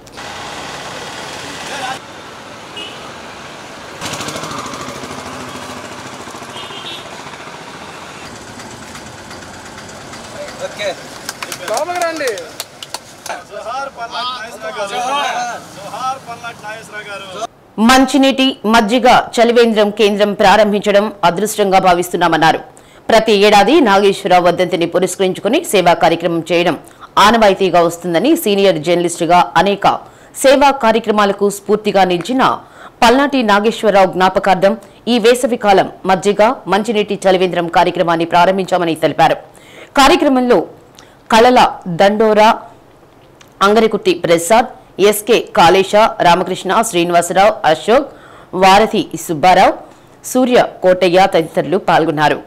మంచినీటి మజ్జిగ చలివేంద్రం కేంద్రం ప్రారంభించడం అదృష్టంగా భావిస్తున్నామన్నారు. ప్రతి ఏడాది నాగేశ్వరరావు వర్ధంతిని పురస్కరించుకుని సేవా కార్యక్రమం చేయడం ఆనవాయితీగా వస్తుందని సీనియర్ జర్నలిస్టుగా అనేక సేవా కార్యక్రమాలకు స్ఫూర్తిగా నిలిచిన పల్నాటి నాగేశ్వరరావు జ్ఞాపకార్థం ఈ వేసవికాలం మజ్జిగ మంచినీటి చలివేంద్రం కార్యక్రమాన్ని ప్రారంభించామని తెలిపారు. కార్యక్రమంలో కళల దండోరా, అంగరికుట్టి ప్రసాద్, ఎస్కే కాళేశ, రామకృష్ణ, శ్రీనివాసరావు, అశోక్, వారధి సుబ్బారావు, సూర్య కోటయ్య తదితరులు పాల్గొన్నారు.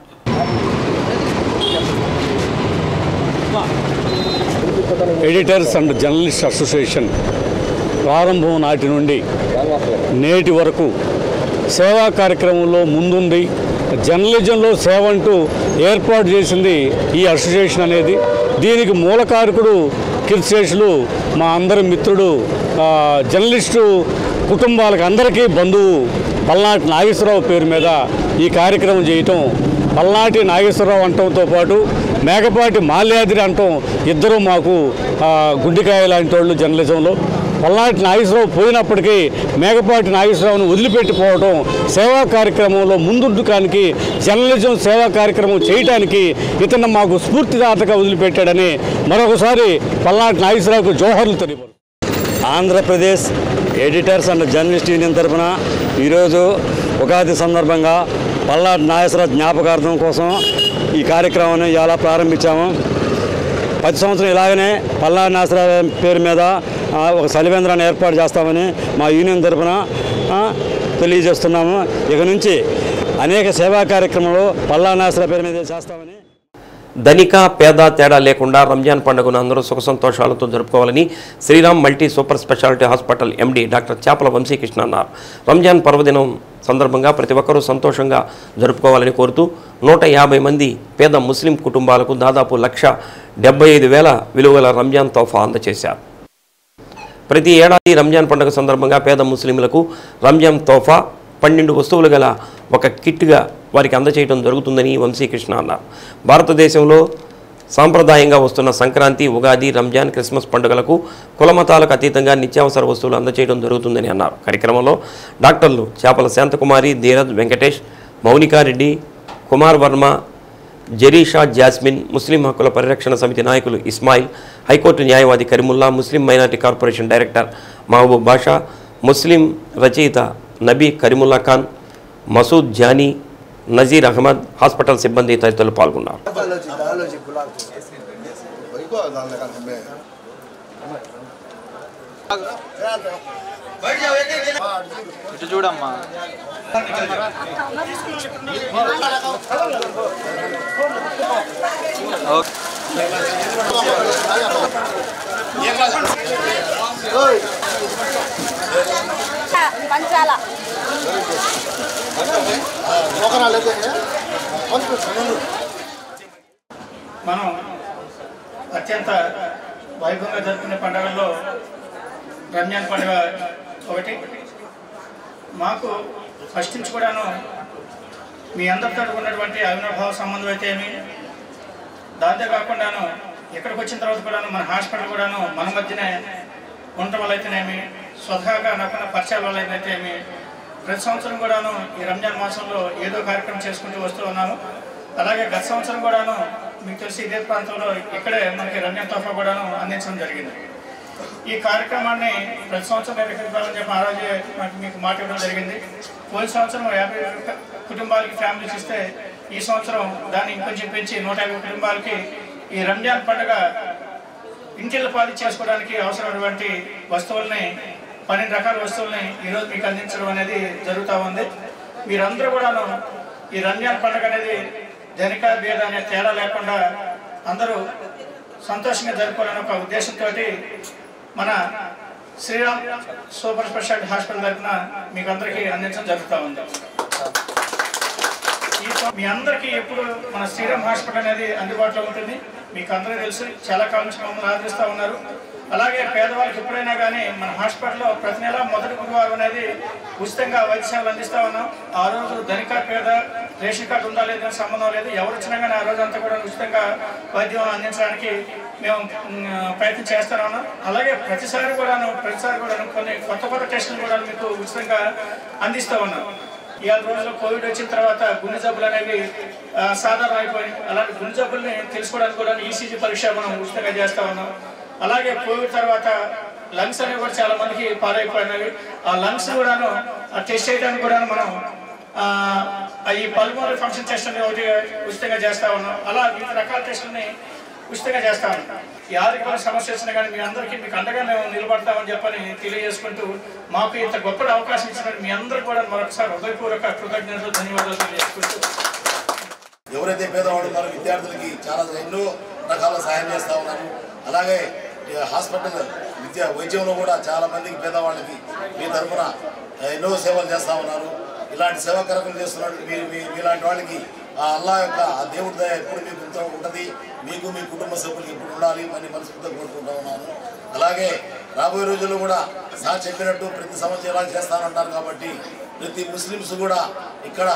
ఎడిటర్స్ అండ్ జర్నలిస్ట్ అసోసియేషన్ ప్రారంభం నాటి నుండి నేటి వరకు సేవా కార్యక్రమంలో ముందుంది. జర్నలిజంలో సేవ అంటూ ఏర్పాటు చేసింది ఈ అసోసియేషన్ అనేది. దీనికి మూలకారకుడు కీర్తిశేషులు మా అందరి మిత్రుడు జర్నలిస్టు కుటుంబాలకు అందరికీ బంధువు పల్నాటి నాగేశ్వరరావు పేరు మీద ఈ కార్యక్రమం చేయటం, పల్నాటి నాగేశ్వరరావు అంటంతో పాటు మేకపాటి మాల్యాద్రి అంటాం, ఇద్దరు మాకు గుండెకాయ లాంటి వాళ్ళు జర్నలిజంలో. పల్నాటి నాగేశ్వరరావు పోయినప్పటికీ మేకపాటి నాగేశ్వరరావును వదిలిపెట్టిపోవడం, సేవా కార్యక్రమంలో ముందుండటానికి, జర్నలిజం సేవా కార్యక్రమం చేయడానికి ఇతను మాకు స్ఫూర్తిదాతగా వదిలిపెట్టాడని మరొకసారి పల్నాటి నాగేశ్వరరావుకు జోహర్లు తెలిపారు. Andhra Pradesh editors and journalist union తరఫున ఈరోజు ఉగాది సందర్భంగా పల్నాటి నాగేశ్వరరావు జ్ఞాపకార్థం కోసం ఈ కార్యక్రమాన్ని ఇలా ప్రారంభించాము. ప్రతి సంవత్సరం ఇలాగనే పల్నాటి నాగేశ్వరరావు పేరు మీద ఒక చలివేంద్రాన్ని ఏర్పాటు చేస్తామని మా యూనియన్ తరఫున తెలియజేస్తున్నాము. ఇక నుంచి అనేక సేవా కార్యక్రమాలు పల్నాటి నాగేశ్వరరావు పేరు మీద చేస్తామని. ధనిక పేద తేడా లేకుండా రంజాన్ పండుగను అందరూ సుఖ సంతోషాలతో జరుపుకోవాలని Sriram multi super speciality hospital MD doctor Chepala Vamsikrishna అన్నారు. రంజాన్ పర్వదినం సందర్భంగా ప్రతి ఒక్కరూ సంతోషంగా జరుపుకోవాలని కోరుతూ 150 మంది పేద ముస్లిం కుటుంబాలకు దాదాపు 1,75,000 విలువల రంజాన్ తోఫా అందజేశారు. ప్రతి ఏడాది రంజాన్ పండుగ సందర్భంగా పేద ముస్లింలకు రంజాన్ తోఫా 12 వస్తువులు గల ఒక కిట్గా వారికి అందజేయడం జరుగుతుందని వంశీకృష్ణ అన్నారు. భారతదేశంలో సాంప్రదాయంగా వస్తున్న సంక్రాంతి, ఉగాది, రంజాన్, క్రిస్మస్ పండుగలకు కులమతాలకు అతీతంగా నిత్యావసర వస్తువులు అందజేయడం జరుగుతుందని అన్నారు. కార్యక్రమంలో డాక్టర్లు చేపల శాంతకుమారి, ధీరజ్, వెంకటేష్, మౌనికారెడ్డి, కుమార్ వర్మ, జరీషా జాస్మిన్, ముస్లిం హక్కుల పరిరక్షణ సమితి నాయకులు ఇస్మాయిల్, హైకోర్టు న్యాయవాది కరీముల్లా, ముస్లిం మైనార్టీ కార్పొరేషన్ డైరెక్టర్ మహబూబ్ బాషా, ముస్లిం రచయిత నబీ కరీముల్లా ఖాన్, మసూద్ జానీ, నజీర్ అహ్మద్, హాస్పిటల్ సిబ్బంది తదితరులు పాల్గొన్నారు. ఇటు చూడమ్మా. మనం అత్యంత వైభవంగా జరుపుకునే పండుగల్లో రంజాన్ పండుగ ఒకటి. మాకు ఫస్ట్ నుంచి కూడాను మీ అందరితో ఉన్నటువంటి అవినాభావ సంబంధం అయితే ఏమి, దాంతో కాకుండాను ఇక్కడికి వచ్చిన తర్వాత కూడాను మన హాస్పిటల్ కూడాను మన మధ్యనే ఉండటం వల్ల అయితేనేమి, స్వతహాగా నాకున్న పరిచయాల వల్ల అయితే ఏమి, ప్రతి సంవత్సరం కూడాను ఈ రంజాన్ మాసంలో ఏదో కార్యక్రమం చేసుకుంటూ వస్తూ ఉన్నాము. అలాగే గత సంవత్సరం కూడాను మీకు తెలిసి ఇదే ప్రాంతంలో ఇక్కడే మనకి రంజాన్ తోఫా కూడాను అందించడం జరిగింది. ఈ కార్యక్రమాన్ని ప్రతి సంవత్సరం నిర్వహించాలని చెప్పి ఆ రోజే మీకు మాట ఇవ్వడం జరిగింది. పోయిన సంవత్సరం 50 కుటుంబాలకి ఫ్యామిలీస్ ఇస్తే ఈ సంవత్సరం దాన్ని ఇంకొంచెం పెంచి 150 కుటుంబాలకి ఈ రంజాన్ పండుగ ఇంటిళ్ళ పాది చేసుకోవడానికి అవసరమైనటువంటి వస్తువుల్ని 12 రకాల వస్తువుల్ని ఈరోజు మీకు అందించడం అనేది జరుగుతూ ఉంది. మీరందరూ కూడాను ఈ రంజాన్ పండుగ అనేది ధనిక భేద అనే తేడా లేకుండా అందరూ సంతోషంగా జరుపుకోవాలని ఒక ఉద్దేశంతో మన శ్రీరామ్ సూపర్ స్పెషాలిటీ హాస్పిటల్ తరఫున మీకు అందరికీ అందించడం జరుగుతూ ఉంది. మీ అందరికీ ఎప్పుడు మన శ్రీరామ్ హాస్పిటల్ అనేది అందుబాటులో ఉంటుంది. మీకు అందరూ తెలుసు, చాలా కాలం నుంచి మమ్మల్ని ఆదరిస్తూ ఉన్నారు. అలాగే పేదవాళ్ళకి ఎప్పుడైనా కానీ మన హాస్పిటల్లో ప్రతి నెల మొదటి గురువారం అనేది ఉచితంగా వైద్య సేవలు అందిస్తూ ఉన్నాం. ఆ రోజు ధనిక పేద రేషన్ కార్డు ఉందా లేదా సంబంధం లేదు, ఎవరు వచ్చినా కానీ ఆ రోజు అంతా కూడా ఉచితంగా వైద్యం అందించడానికి మేము ప్రయత్నం చేస్తూ ఉన్నాం. అలాగే ప్రతిసారి కూడాను కొన్ని కొత్త టెస్టులు కూడా మీకు ఉచితంగా అందిస్తూ ఉన్నాం. ఇవాళ రోజుల్లో కోవిడ్ వచ్చిన తర్వాత గుండె జబ్బులు అనేవి సాధారణ అయిపోయినాయి. అలాంటి గుండె జబ్బుల్ని తెలుసుకోవడానికి కూడా ఈసీజీ పరీక్ష మనం ఉచితంగా చేస్తూ ఉన్నాం. అలాగే కోవిడ్ తర్వాత లంగ్స్ అనేవి కూడా చాలా మందికి పాడైపోయినవి. ఆ లంగ్స్ కూడాను టెస్ట్ చేయడానికి కూడా మనం ఈ పల్మోనరీ ఫంక్షన్ టెస్ట్ అనేది ఒకటి ఉచితంగా చేస్తూ ఉన్నాం. అలా వివిధ రకాల టెస్టులని ఉచితంగా చేస్తా ఉన్నాం. ఈ ఆరోగ్యపర సమస్య వచ్చినా కానీ మీ అందరికీ మీకు అండగా మేము నిలబడతామని చెప్పని తెలియజేసుకుంటూ మాకు ఇంత గొప్ప అవకాశం ఇచ్చిన మీ అందరూ కూడా మరొకసారి హృదయపూర్వక కృతజ్ఞతలు, ధన్యవాదాలు తెలియజేసుకుంటూ ఎవరైతే పేదవాళ్ళు ఉన్నారో విద్యార్థులకి చాలా ఎన్నో రకాల సహాయం చేస్తూ ఉన్నారు. అలాగే హాస్పిటల్ వైద్యంలో కూడా చాలా మందికి పేదవాళ్ళకి మీ తరఫున ఎన్నో సేవలు చేస్తూ ఉన్నారు. ఇలాంటి సేవా కార్యక్రమం చేస్తున్నారు. మీలాంటి వాళ్ళకి ఆ అల్లా యొక్క ఆ దేవుడి దయ ఎప్పుడు మీకు ఉంటుంది, మీకు మీ కుటుంబ సభ్యులకి ఎప్పుడు ఉండాలి అని మనస్ఫూర్తిగా కోరుకుంటూ ఉన్నాను. అలాగే రాబోయే రోజుల్లో కూడా సార్ చెప్పినట్టు ప్రతి సంవత్సరం ఇలా చేస్తానంటారు కాబట్టి ప్రతి ముస్లిమ్స్ కూడా ఇక్కడ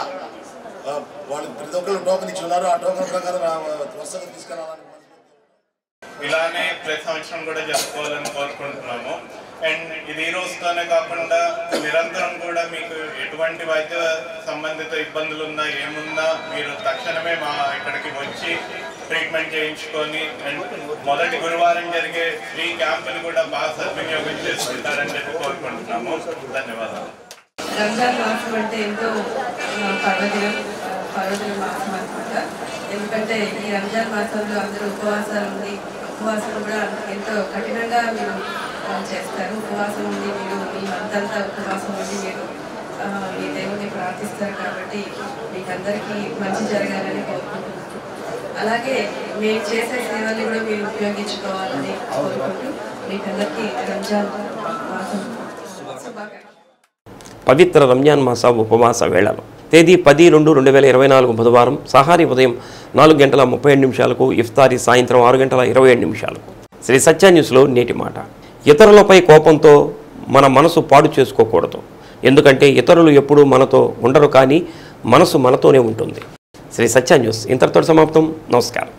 వాళ్ళు ప్రతి ఒక్కరు టోకెన్ ఇచ్చి ఉన్నారు. ఆ టోకెన్ ప్రకారం వరుసగా తీసుకురావాలని ఇలానే ప్రతి సంవత్సరం కూడా జరుపుకోవాలని కోరుకుంటున్నాము. అండ్ ఇది ఈ రోజుతోనే కాకుండా నిరంతరం కూడా మీకు ఎటువంటి వైద్య సంబంధిత ఇబ్బందులు ఉన్నా ఏమున్నా మీరు తక్షణమే మా ఇక్కడికి వచ్చి ట్రీట్మెంట్ చేయించుకొని అండ్ మొదటి గురువారం జరిగే ఫ్రీ క్యాంపులు కూడా బాగా సద్వినియోగం చేసుకుంటారని చెప్పి కోరుకుంటున్నాము. ధన్యవాదాలు. రంజాన్ మాసం అంటే ఎంతో పర్వదినం మాసం అనమాట. ఎందుకంటే ఈ రంజాన్ మాసంలో అందరూ ఉపవాసాలు ఉంది. ఉపవాసం కూడా ఎంతో కఠినంగా మీరు చేస్తారు. ఉపవాసం ఉండి మీరు మీ మంతంతా ఉపవాసం ఉండి మీరు మీ దేవుడిని ప్రార్థిస్తారు. కాబట్టి మీకు అందరికీ మంచి జరగాలని కోరుకుంటున్నాను. అలాగే మేము చేసే సేవల్ని కూడా మీరు ఉపయోగించుకోవాలని కోరుకుంటూ మీకందరికీ రంజాన్ మాసం శుభాకాంక్షలు. పవిత్ర రంజాన్ మాస ఉపవాస వేళలు తేదీ 10/2/2024 బుధవారం సహారీ ఉదయం 4:37 ఇఫ్తారీ సాయంత్రం 6:27. శ్రీ సత్య న్యూస్లో నేటి మాట. ఇతరులపై కోపంతో మన మనసు పాడు చేసుకోకూడదు. ఎందుకంటే ఇతరులు ఎప్పుడూ మనతో ఉండరు, కానీ మనసు మనతోనే ఉంటుంది. శ్రీ సత్య న్యూస్ ఇంతటితో సమాప్తం. నమస్కారం.